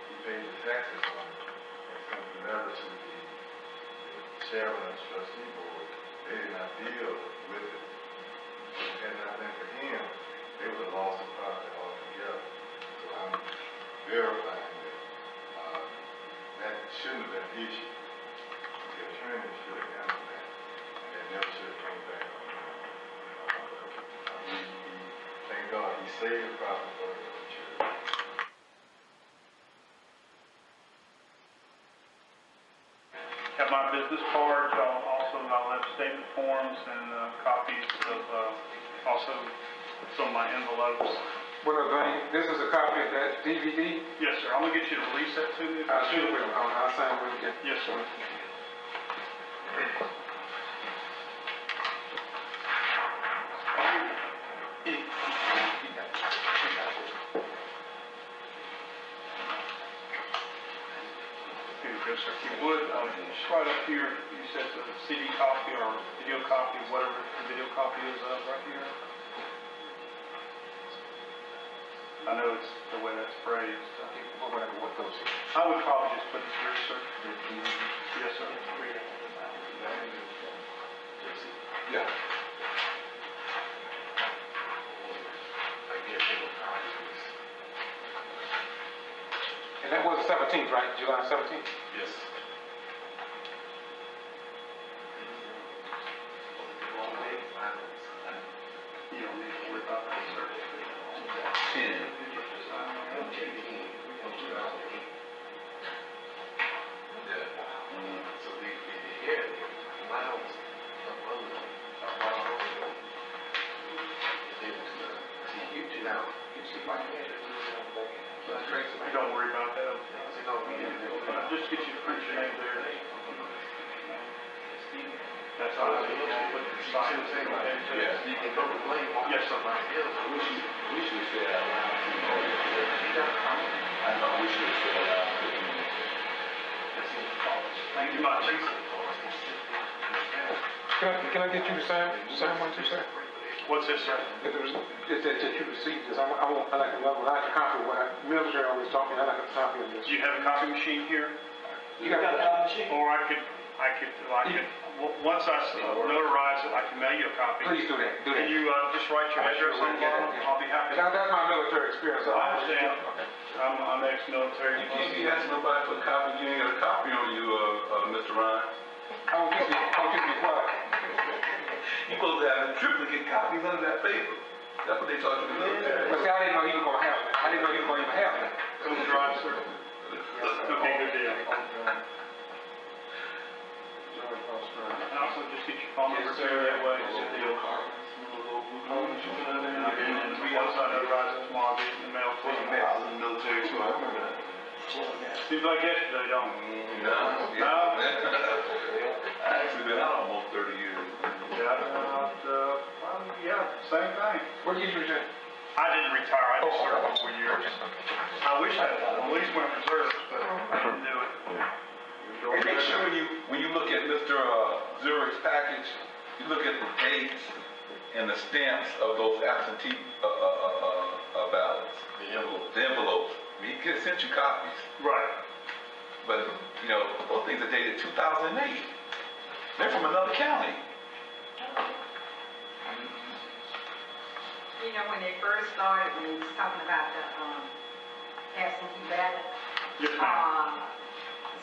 He paid the taxes on it and sent the letter to the chairman of the trustee board. They did not deal with it. If it had not been for him, they would have lost the property altogether. So I'm verifying that that shouldn't have been an issue. The attorney should have handled that, and that never should have came back on him. Thank God he saved the property for the church. Have my business cards. I'll have statement forms and copies of also some of my envelopes. What other thing? This is a copy of that DVD? Yes, sir. I'm going to get you to release that to me. I sure will. I'll sign when you get. Yes, sir. Yes, sir. If you would, just right up here, you said the CD copy or video copy, whatever the video copy is right here. I know it's the way that's phrased. What goes here? I would probably just put it here, sir. Yes, sir. Yeah. And that was the 17th, right? July 17th? Yes. You don't need to worry about that, sir. 10. So the allowance of other Don't worry about that. Just get you to print your name there. That's all. Put the sign. Yes. You can go to blame on Yes, sir. We should say that out loud. I know we should say that out loud. Thank you much. Can I get you to sign one too, sir? What's this, sir? If there was, that you received this, I like another one. I like a copy of what military always taught me. I like a copy of this. Do you have a copy machine here? You got a copy machine? Or I could, once I notarize it, I can mail you a copy. Please do that. Can you just write your address on the bottom? I'll be happy. That's my military experience. I understand. I'm ex-military. You can't be asking nobody for a copy. You ain't got a copy on you, Mr. Ryan. I won't keep you quiet. You're supposed to have triplicate copies under that paper. That's what they taught you to do. But see, I didn't know he was going to have it. I didn't know he was going to even have it. Mr. Ryan, sir. Okay, good deal. And also just get your phone number there that way. Good deal. And once I notarize it tomorrow, I'll get it in the mail to you. I was in the military too, I remember that. Seems like yesterday, don't it? No. No? I actually been out almost 30 years. Yeah, same thing. What did you present? I didn't retire. I just served 4 years. I wish I at least went reserve, but I didn't do it. And make sure when you look at Mr. Zurich's package, you look at the dates and the stamps of those absentee ballots. The envelopes. I mean, he could have sent you copies. Right. But, you know, those things are dated 2008. They're from another county. You know, when they first started, when he was talking about the absentee ballot, Yes, ma'am.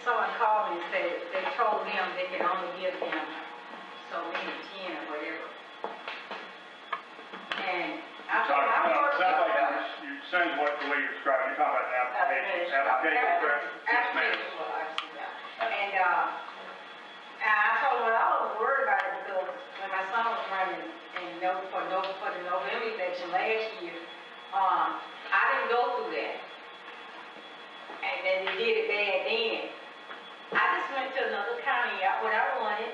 someone called me and said they told them they can only give them so many 10 or whatever. And I told them, Sounds like the way you're describing. You're talking about application. Application, correct? Yes, ma'am. And I told them I wasn't worried about it because when my son was running for the November election last year, I didn't go through that. And then they did it bad then. I just went to another county when I wanted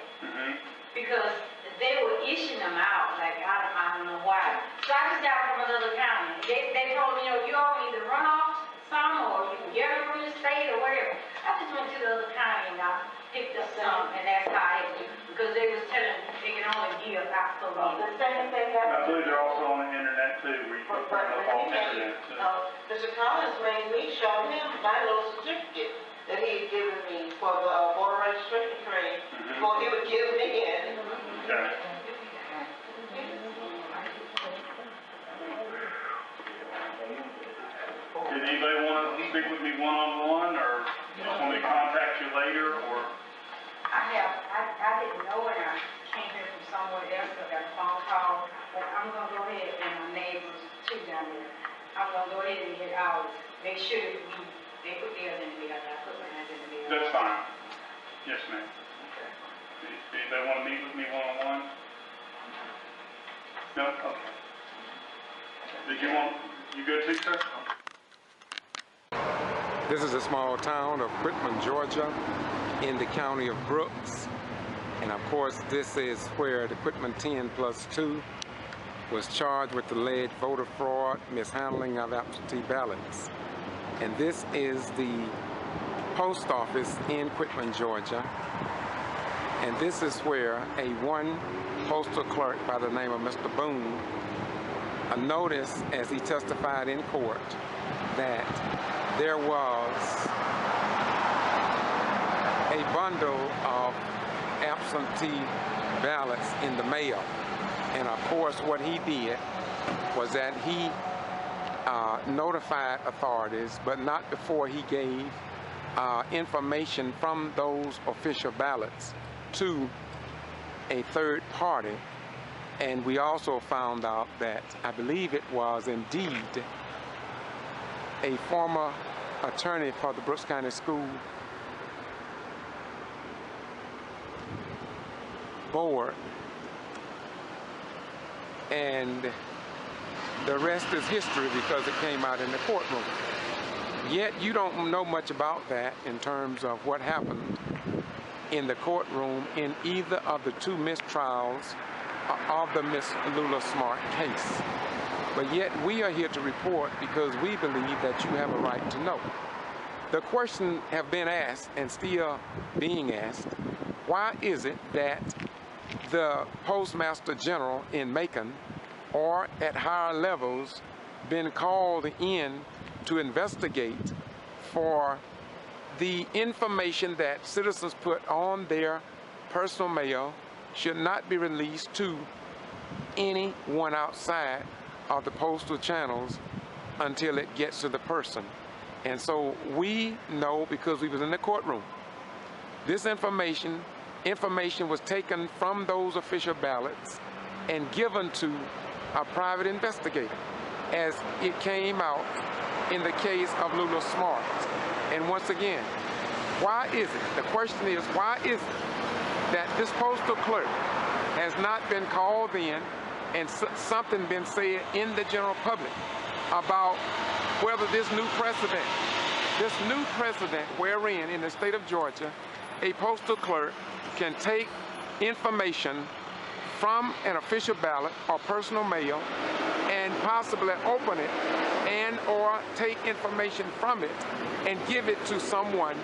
because they were issuing them out. Like, I don't know why. So I just got it from another county. They told me, you know, you all either run off some or you can get them from the state or whatever. I just went to the other county and I picked up some, and that's how I had to, because they was telling me they can only give Absolutely. The same thing I happened. believe they're also on the internet too, where you can But put them up on the let me tell you, internet too. Mr. Collins made me show him my little certificate that he had given me for the voter registration training before he would give me in. Okay. Did anybody want to speak with me one-on-one, or just want me to contact you later, or? I didn't know when I came here from somewhere else, I got a phone call, but I'm gonna go ahead, and my neighbors too down there, I'm gonna go ahead and get ours, make sure that they put theirs in the mail, I put mine in the mail. That's fine. Yes, ma'am. Okay. Anybody want to meet with me one-on-one? No? Okay. Did you want, you good too, sir? This is a small town of Quitman, Georgia, in the county of Brooks. And of course, this is where the Quitman 10+2 was charged with alleged voter fraud, mishandling of absentee ballots. And this is the post office in Quitman, Georgia. And this is where one postal clerk by the name of Mr. Boone noticed, as he testified in court, that there was a bundle of absentee ballots in the mail. And of course, what he did was that he notified authorities, but not before he gave information from those official ballots to a third party. And we also found out that I believe it was indeed a former attorney for the Brooks County School Board, and the rest is history because it came out in the courtroom. Yet you don't know much about that in terms of what happened in the courtroom in either of the two mistrials of the Miss Lula Smart case. But yet we are here to report because we believe that you have a right to know. The question have been asked and still being asked, why is it that the Postmaster General in Macon or at higher levels been called in to investigate for the information that citizens put on their personal mail should not be released to anyone outside of the postal channels until it gets to the person. And so we know, because we was in the courtroom, this information was taken from those official ballots and given to a private investigator as it came out in the case of Lula Smart. And once again, why is it, the question is, why is it that this postal clerk has not been called in and something been said in the general public about whether this new precedent wherein in the state of Georgia, a postal clerk can take information from an official ballot or personal mail and possibly open it and or take information from it and give it to someone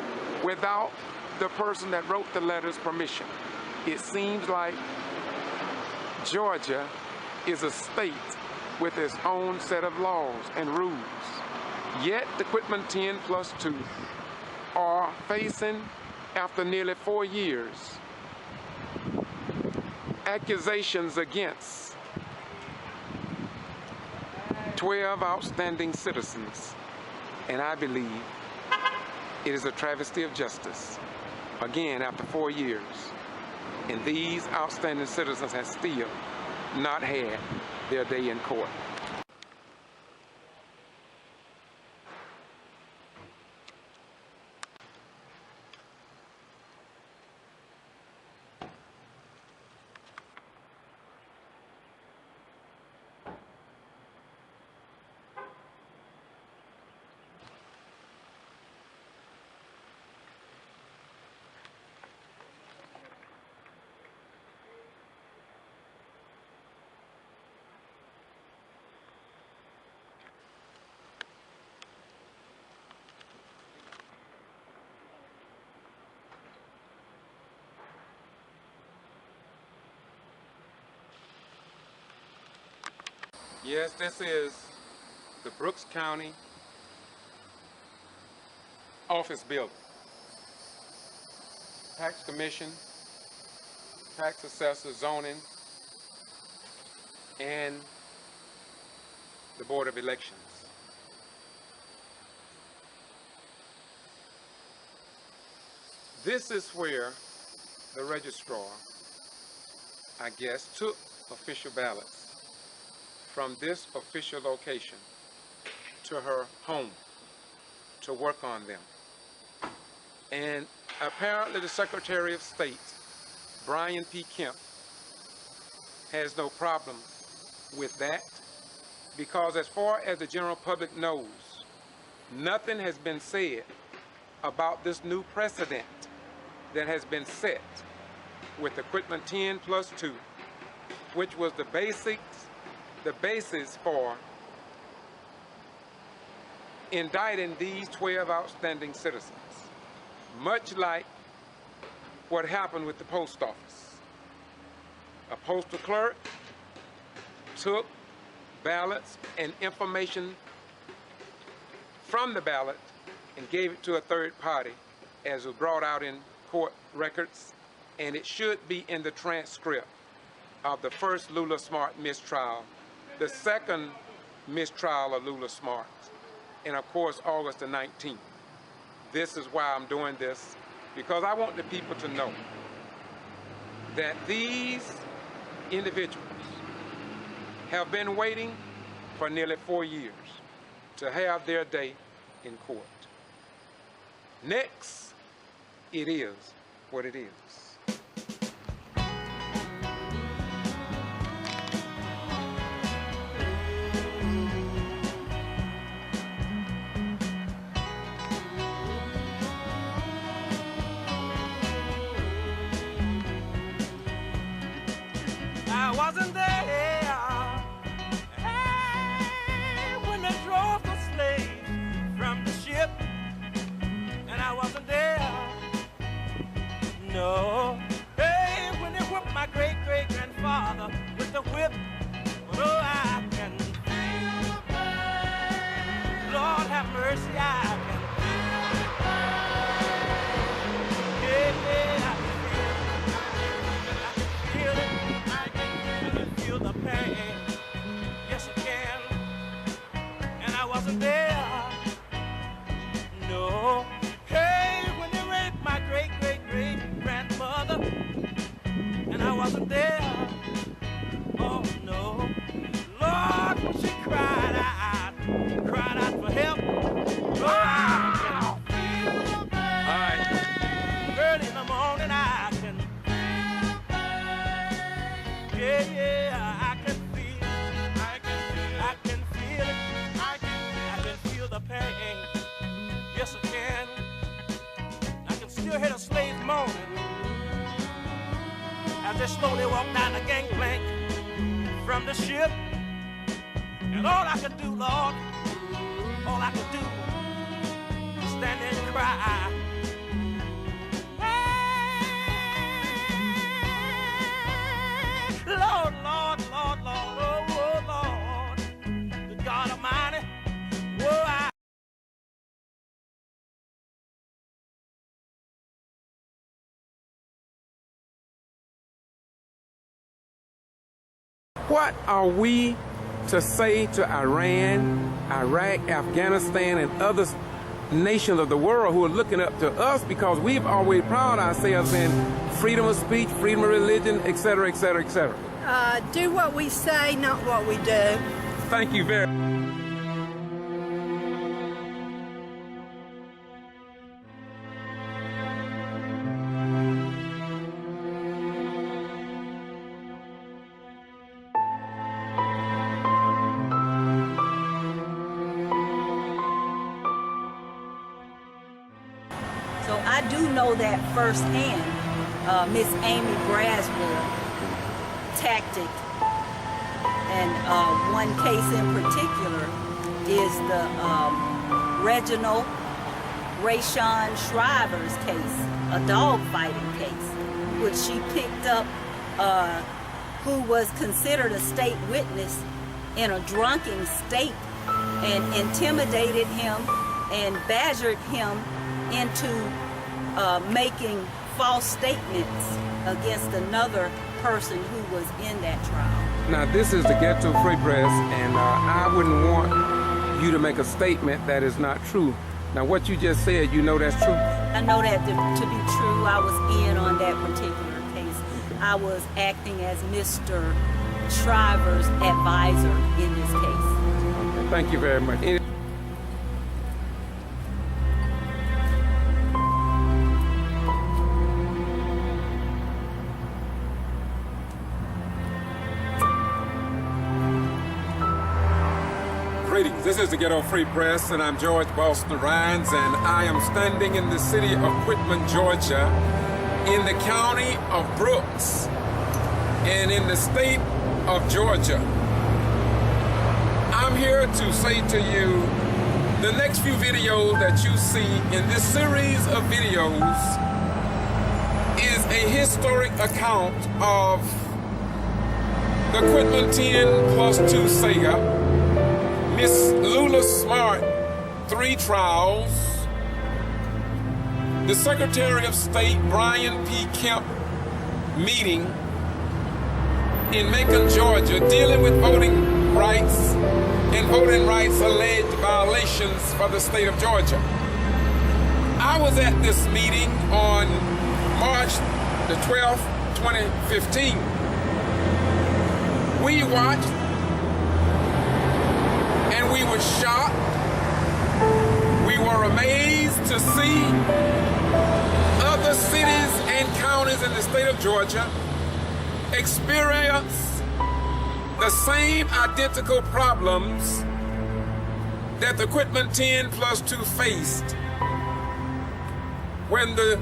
without the person that wrote the letter's permission. It seems like Georgia is a state with its own set of laws and rules. Yet the Quitman 10+2 are facing, after nearly 4 years, accusations against 12 outstanding citizens. And I believe it is a travesty of justice. Again, after 4 years, and these outstanding citizens have still not had their day in court. Yes, this is the Brooks County office building. Tax Commission, tax assessor, zoning, and the Board of Elections. This is where the registrar, I guess, took official ballots from this official location to her home to work on them. And apparently the Secretary of State, Brian P. Kemp, has no problem with that, because as far as the general public knows, nothing has been said about this new precedent that has been set with the Quitman 10+2, which was the basis for indicting these 12 outstanding citizens, much like what happened with the post office. A postal clerk took ballots and information from the ballot and gave it to a third party, as was brought out in court records, and it should be in the transcript of the first Lula Smart mistrial, the second mistrial of Lula Smart, and of course August the 19th. This is why I'm doing this, because I want the people to know that these individuals have been waiting for nearly 4 years to have their day in court. Next, it is what it is. I wasn't there when they drove the slave from the ship, and I wasn't there, no. Hey, when they whipped my great-great-grandfather with the whip, but oh, I can feel the pain. Lord have mercy, I can feel the pain. Yeah, the pain, yes I can, and I wasn't there, no. Hey, when they raped my great-great-great-grandmother, and I wasn't there, oh no. Lord, when she cried out for help, oh, I can feel the pain. All right. Early in the morning I can feel the pain. Yeah. Pain. Yes, I can. I can still hear the slaves moaning as they slowly walk down the gangplank from the ship. And all I could do, Lord, all I could do is stand there and cry. Hey, Lord, Lord, Lord, Lord, oh, Lord, the God Almighty, oh, What are we to say to Iran, Iraq, Afghanistan, and other nations of the world who are looking up to us, because we've always prided ourselves in freedom of speech, freedom of religion, etc., etc., etc.? Do what we say, not what we do. Thank you very much. I do know that firsthand. Miss Amy Braswell tactic, and one case in particular is the Reginald Rayshawn Shriver's case, a dog fighting case, which she picked up, who was considered a state witness in a drunken state and intimidated him and badgered him into making false statements against another person who was in that trial. Now, this is the Ghetto Free Press, and I wouldn't want you to make a statement that is not true. Now, what you just said, you know that's true? I know that to be true. I was in on that particular case. I was acting as Mr. Shriver's advisor in this case. Okay, thank you very much. Greetings, this is the Ghetto Free Press, and I'm George Boston Rhines, and I am standing in the city of Quitman, Georgia, in the county of Brooks, and in the state of Georgia. I'm here to say to you, the next few videos that you see in this series of videos is a historic account of the Quitman 10+2 saga, Miss Lula Smart 3 trials, the Secretary of State Brian P. Kemp meeting in Macon, Georgia, dealing with voting rights and voting rights alleged violations for the state of Georgia. I was at this meeting on March the 12th, 2015. We watched and we were shocked. We were amazed to see other cities and counties in the state of Georgia experience the same identical problems that the Quitman 10+2 faced when the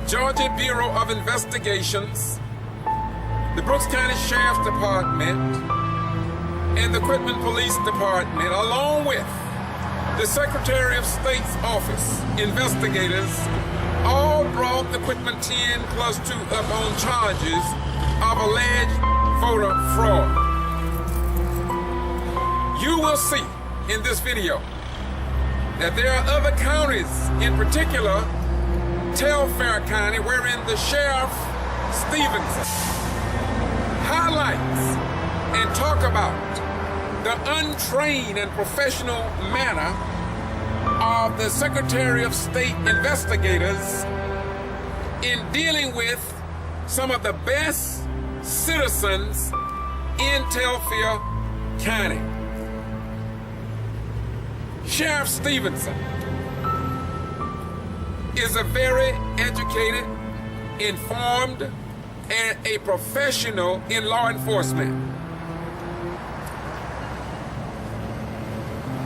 Georgia Bureau of Investigations, the Brooks County Sheriff's Department, and the Quitman Police Department, along with the Secretary of State's office, investigators, all brought the Quitman 10+2 up on charges of alleged voter fraud. You will see in this video that there are other counties, in particular TELFAIR County, wherein the Sheriff Stevenson highlights and talk about the untrained and professional manner of the Secretary of State investigators in dealing with some of the best citizens in TELFAIR County. Sheriff Stevenson is a very educated, informed, and a professional in law enforcement.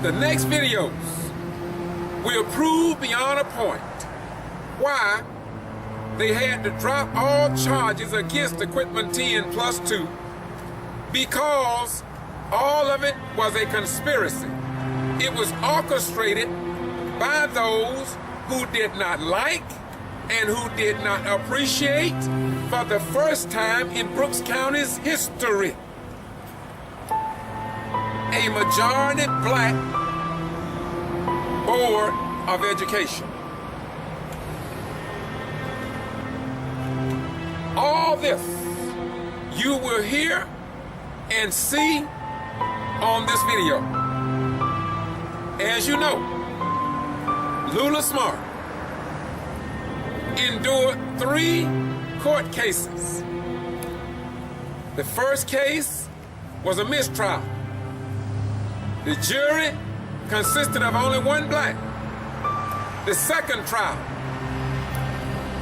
The next videos will prove beyond a point why they had to drop all charges against the Quitman 10+2, because all of it was a conspiracy. It was orchestrated by those who did not like and who did not appreciate, for the first time in Brooks County's history, a majority black Board of Education. All this you will hear and see on this video. As you know, Lula Smart endured 3 court cases. The first case was a mistrial. The jury consisted of only 1 black. The second trial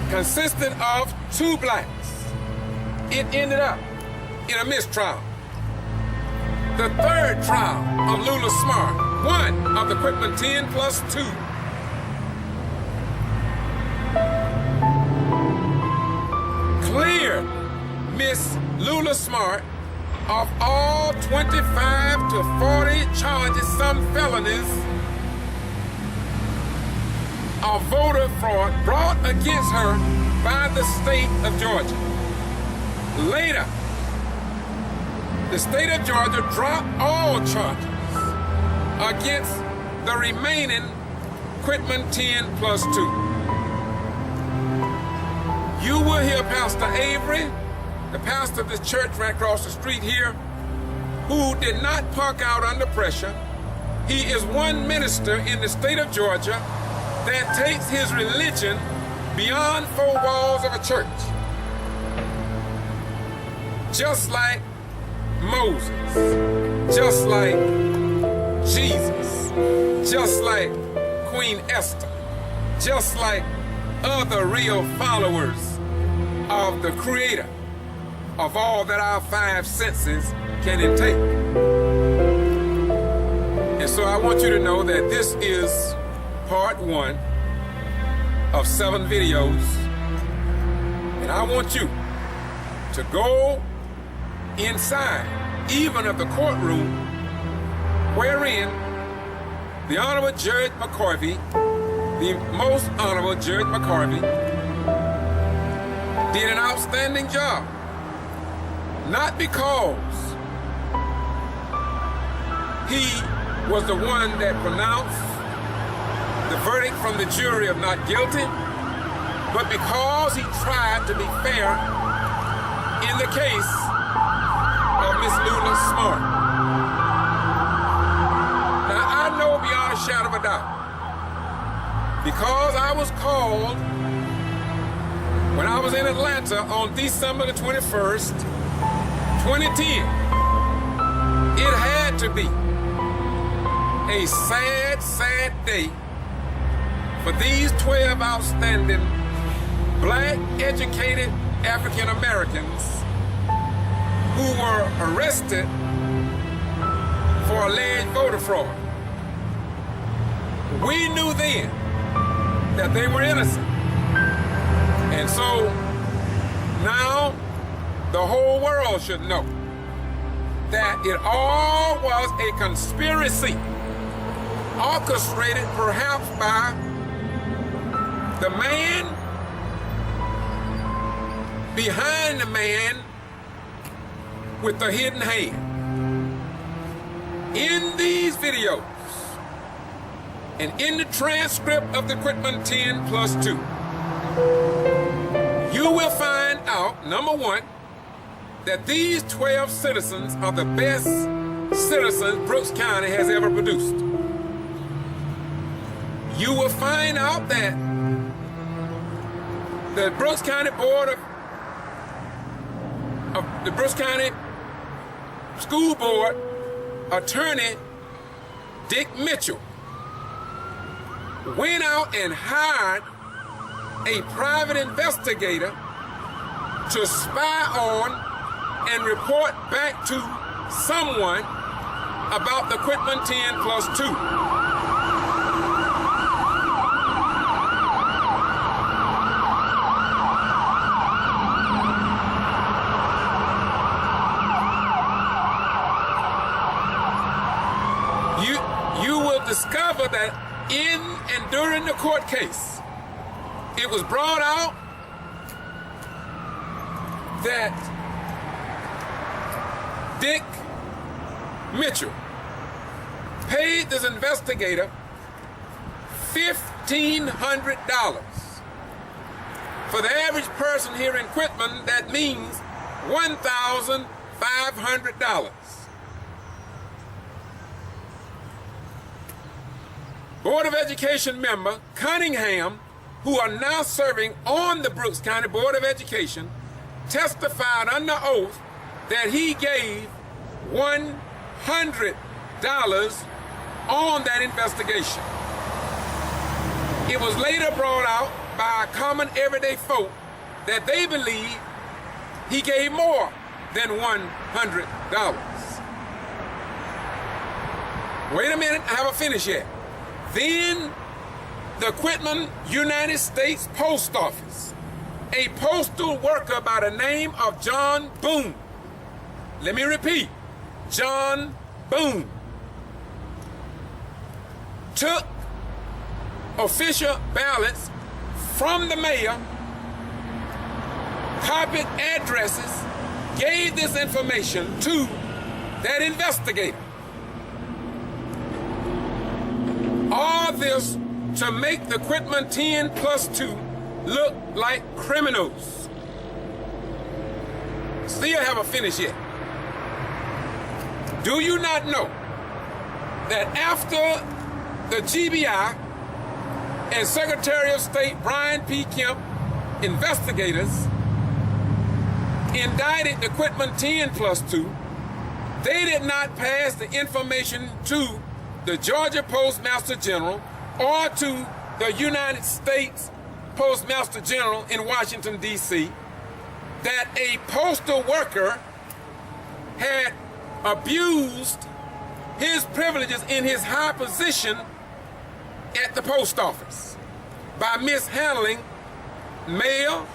consisted of 2 blacks. It ended up in a mistrial. The third trial of Lula Smart, one of the Quitman 10+2, cleared Miss Lula Smart of all 25 to 40 charges, some felonies, of voter fraud brought against her by the state of Georgia. Later, the state of Georgia drop all charges against the remaining Quitman 10 plus 2. You will hear Pastor Avery, the pastor of this church right across the street here, who did not punk out under pressure. He is one minister in the state of Georgia that takes his religion beyond four walls of a church. Just like Moses, just like Jesus, just like Queen Esther, just like other real followers of the Creator of all that our five senses can intake. And so I want you to know that this is part 1 of 7 videos, and I want you to go inside even of the courtroom wherein the Honorable Judge McCarvey, the most Honorable Judge McCarvey, did an outstanding job. Not because he was the one that pronounced the verdict from the jury of not guilty, but because he tried to be fair in the case of Miss Lula Smart. Now I know beyond a shadow of a doubt, because I was called when I was in Atlanta on December the 21st, 2010, it had to be a sad, sad day for these 12 outstanding black, educated African Americans who were arrested for alleged voter fraud. We knew then that they were innocent. And so now the whole world should know that it all was a conspiracy orchestrated perhaps by the man behind the man with the hidden hand. In these videos and in the transcript of the Quitman 10 plus 2, you will find out, number 1, that these 12 citizens are the best citizens Brooks County has ever produced. You will find out that the Brooks County the Brooks County School Board Attorney Dick Mitchell went out and hired a private investigator to spy on and report back to someone about the Quitman 10 plus 2. You will discover that in and during the court case, it was brought out that Dick Mitchell paid this investigator $1,500. For the average person here in Quitman, that means $1,500. Board of Education member Cunningham, who are now serving on the Brooks County Board of Education, testified under oath that he gave $100 on that investigation. It was later brought out by common everyday folk that they believe he gave more than $100. Wait a minute, I haven't finished yet. Then the Quitman United States Post Office, a postal worker by the name of John Boone. Let me repeat, John Boone took official ballots from the mayor, copied addresses, gave this information to that investigator. All this to make the Quitman 10+2 look like criminals. Still haven't finished yet. Do you not know that after the G.B.R. and Secretary of State Brian P. Kemp investigators indicted the Quitman 10+2, they did not pass the information to the Georgia Postmaster General or to the United States Postmaster General in Washington, D.C., that a postal worker had abused his privileges in his high position at the post office by mishandling mail,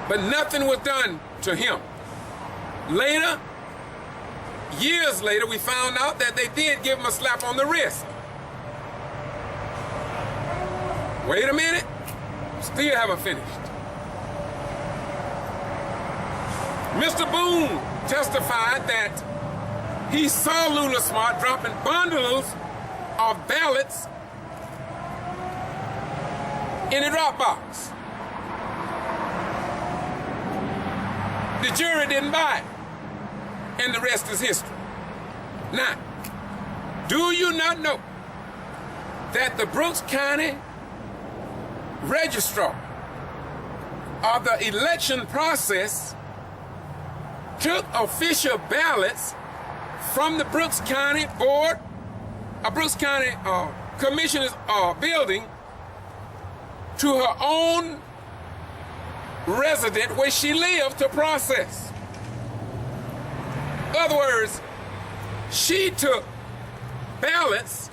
but nothing was done to him. Later, years later, we found out that they did give him a slap on the wrist. Wait a minute, still haven't finished. Mr. Boone testified that he saw Lula Smart dropping bundles of ballots in a drop box. The jury didn't buy it, and the rest is history. Now, do you not know that the Brooks County Registrar of the election process took official ballots from the Brooks County Board, Brooks County Commissioner's building to her own resident where she lived to process. In other words, she took ballots,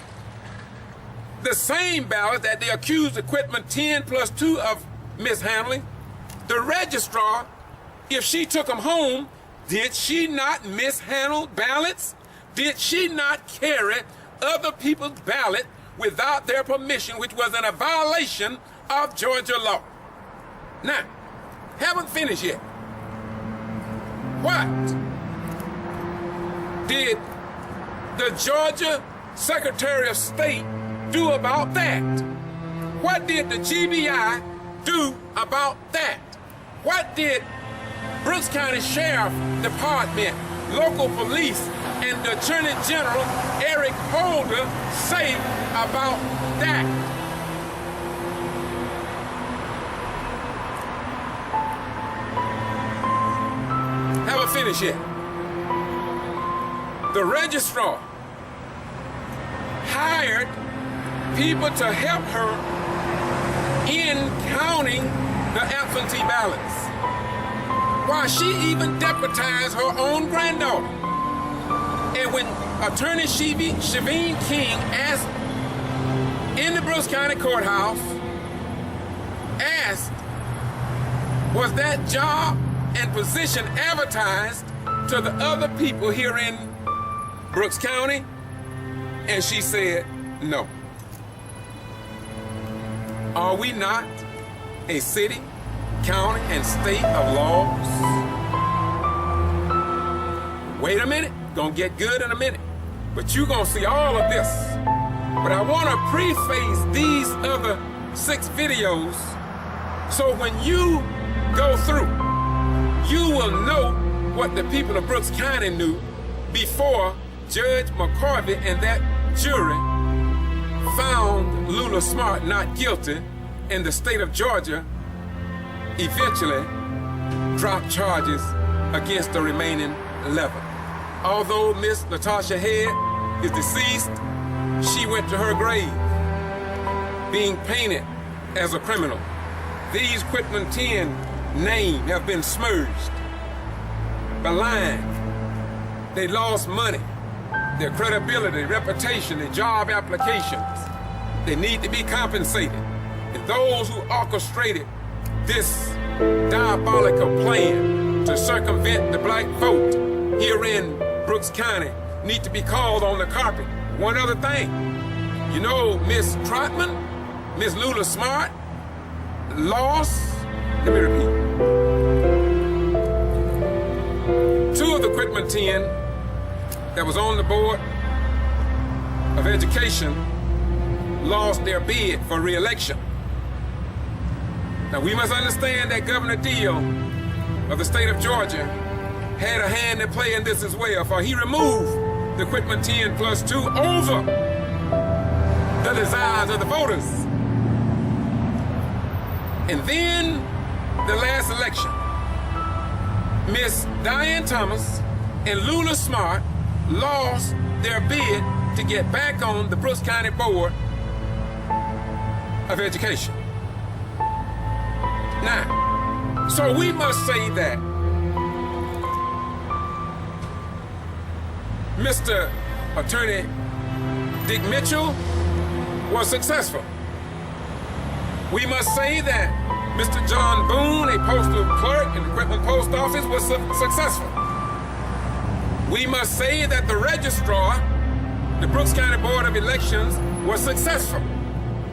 the same ballots that they accused the Quitman 10+2 of mishandling. The registrar, if she took them home, did she not mishandle ballots? Did she not carry other people's ballot without their permission, which was in a violation of Georgia law? Now, haven't finished yet. What did the Georgia Secretary of State do about that? What did the G.B.R. do about that? What did Brooks County Sheriff Department, local police, and the Attorney General, Eric Holder, say about that? Haven't finished yet. The registrar hired people to help her in counting the absentee ballots, while she even deputized her own granddaughter. And when Attorney Shaveen King asked in the Brooks County Courthouse, asked, was that job and position advertised to the other people here in Brooks County? And she said, no. Are we not a city, county, and state of laws? Wait a minute, gonna get good in a minute, but you're gonna see all of this. But I wanna preface these other 6 videos so when you go through, you will know what the people of Brooks County knew before Judge McCarvey and that jury found Lula Smart not guilty, and the state of Georgia eventually dropped charges against the remaining 11. Although Miss Natasha Head is deceased, she went to her grave being painted as a criminal. These Quitman 10 names have been smudged, maligned. They lost money, their credibility, reputation, their job applications. They need to be compensated. And those who orchestrated this diabolical plan to circumvent the black vote here in Brooks County need to be called on the carpet. One other thing, you know, Miss Trotman, Miss Lula Smart, lost, let me repeat, 2 of the Quitman 10 that was on the Board of Education lost their bid for re-election. Now we must understand that Governor Deal of the state of Georgia had a hand to play in this as well, for he removed the Quitman 10 plus 2 over the desires of the voters. And then the last election, Miss Diane Thomas and Lula Smart lost their bid to get back on the Brooks County Board of Education. Now, so we must say that Mr. Attorney Dick Mitchell was successful. We must say that Mr. John Boone, a postal clerk in the Quitman Post Office, was successful. We must say that the registrar, the Brooks County Board of Elections, was successful.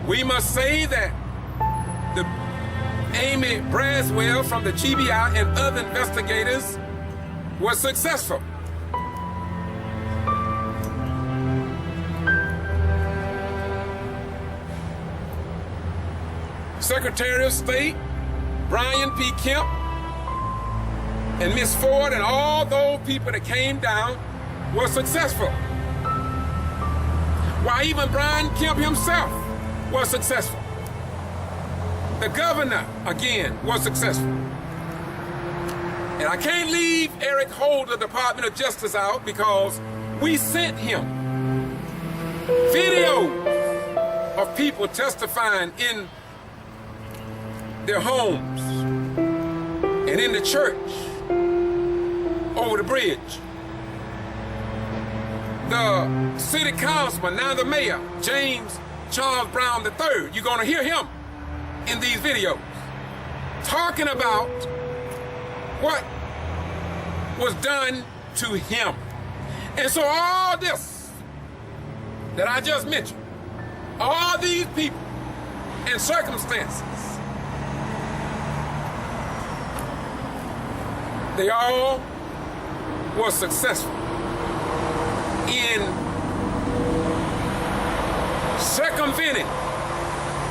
We must say that the Amy Braswell from the G.B.R. and other investigators was successful. Secretary of State Brian P. Kemp and Miss Ford and all those people that came down were successful. Why, even Brian Kemp himself was successful. The governor, again, was successful. And I can't leave Eric Holder, Department of Justice, out because we sent him videos of people testifying in their homes and in the church over the bridge. The city councilman, now the mayor, James Charles Brown III, you're going to hear him in these videos talking about what was done to him. And so all this that I just mentioned, all these people and circumstances, they all were successful in circumventing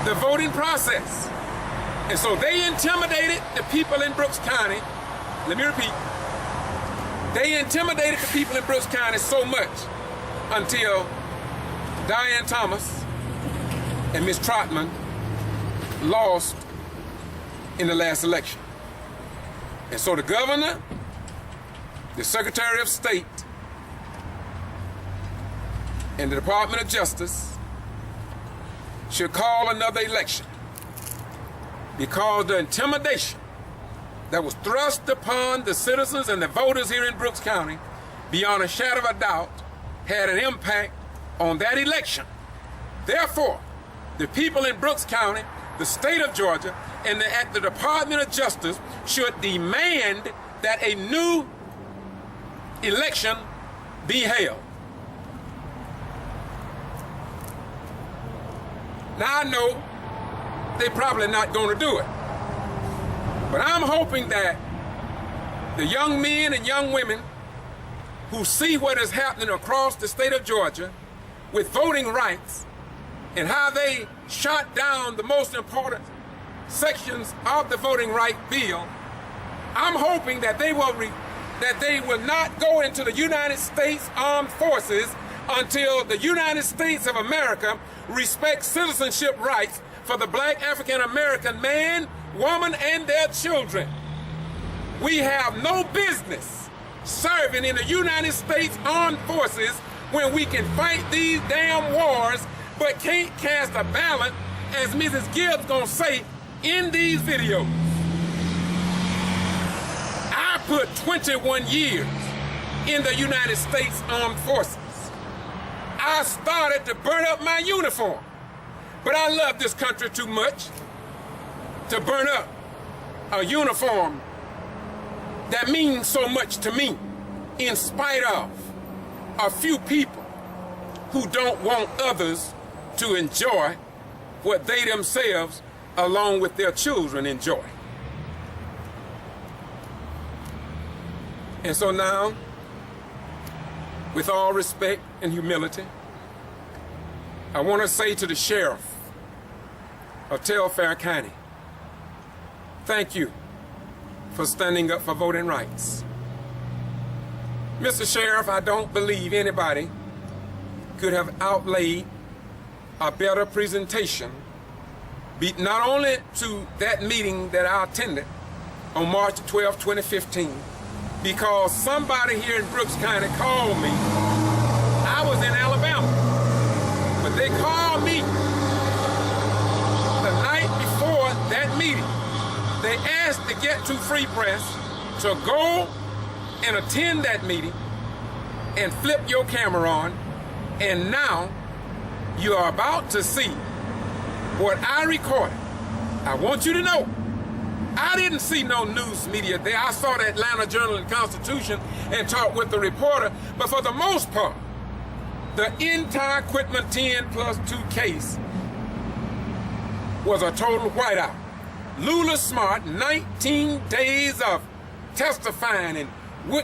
the voting process. And so they intimidated the people in Brooks County. Let me repeat. They intimidated the people in Brooks County so much until Diane Thomas and Miss Trotman lost in the last election. And so the governor, the Secretary of State, and the Department of Justice should call another election, because the intimidation that was thrust upon the citizens and the voters here in Brooks County, beyond a shadow of a doubt, had an impact on that election. Therefore, the people in Brooks County, the state of Georgia, and the Department of Justice should demand that a new election be held. Now I know they're probably not going to do it, but I'm hoping that the young men and young women who see what is happening across the state of Georgia with voting rights and how they shot down the most important sections of the voting right bill, I'm hoping that they will not go into the United States Armed Forces until the United States of America respects citizenship rights for the black African American man, woman, and their children. We have no business serving in the United States Armed Forces when we can fight these damn wars but can't cast a ballot, as Mrs. Gibbs gonna say in these videos. I put 21 years in the United States Armed Forces. I started to burn up my uniform, but I love this country too much to burn up a uniform that means so much to me, in spite of a few people who don't want others to enjoy what they themselves, along with their children, enjoy. And so now, with all respect and humility, I want to say to the sheriff of TELFAIR County, thank you for standing up for voting rights. Mr. Sheriff, I don't believe anybody could have outlaid a better presentation, not only to that meeting that I attended on March 12, 2015, because somebody here in Brooks County called me. I was in Alabama, but they called me the night before that meeting. They asked to get to Free Press to go and attend that meeting and flip your camera on, and now you are about to see what I recorded. I want you to know, I didn't see no news media there. I saw the Atlanta Journal and Constitution and talked with the reporter, but for the most part, the entire Quitman 10+2 case was a total whiteout. Lula Smart, 19 days of testifying and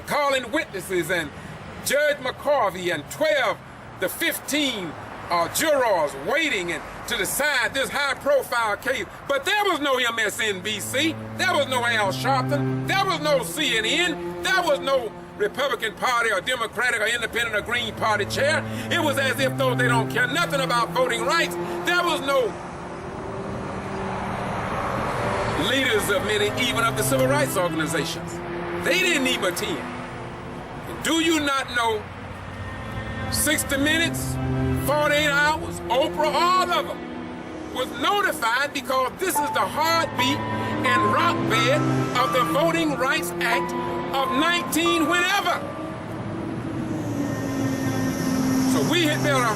calling witnesses, and Judge McCarvey and 12, the 15 jurors waiting and to decide this high-profile case. But there was no MSNBC, there was no Al Sharpton, there was no CNN, there was no Republican Party or Democratic or Independent or Green Party chair. It was as if though they don't care nothing about voting rights. There was no leaders of many, even of the civil rights organizations. They didn't even attend. Do you not know 60 Minutes, 48 Hours, Oprah, all of them was notified because this is the heartbeat and rock bed of the Voting Rights Act of 19 whenever. So we had better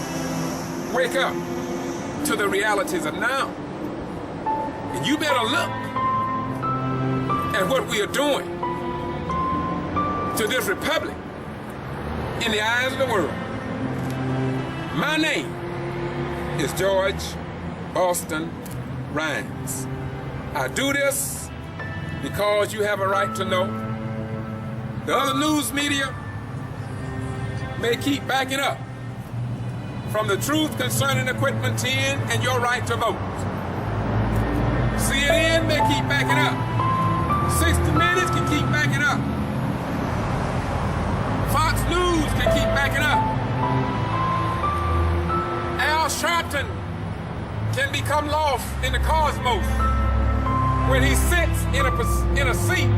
wake up to the realities of now. And you better look at what we are doing to this republic in the eyes of the world. My name is George Boston Rhymes. I do this because you have a right to know. The other news media may keep backing up from the truth concerning the Quitman 10 and your right to vote. CNN may keep backing up. 60 Minutes can keep backing up. Fox News can keep backing up. Al Sharpton can become lost in the cosmos when he sits in a seat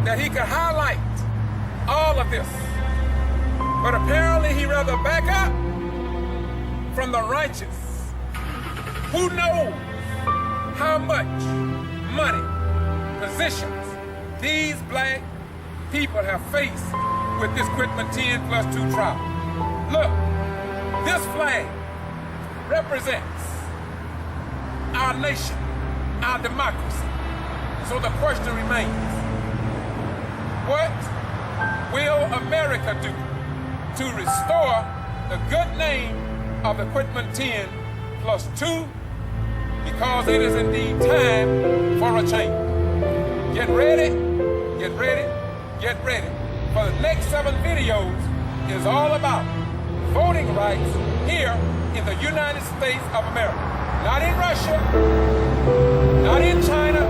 that he could highlight all of this. But apparently he'd rather back up from the righteous. Who knows how much money, positions these black people have faced with this Quitman 10+2 trial. Look, this flag represents our nation, our democracy. So the question remains, what will America do to restore the good name of the Quitman 10+2? Because it is indeed time for a change. Get ready, get ready, get ready. For the next 7 videos is all about voting rights here in the United States of America. Not in Russia, not in China,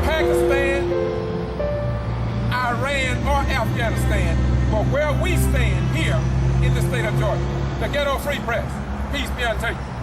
Pakistan, Iran, or Afghanistan, but where we stand here in the state of Georgia. The Ghetto Free Press. Peace be unto you.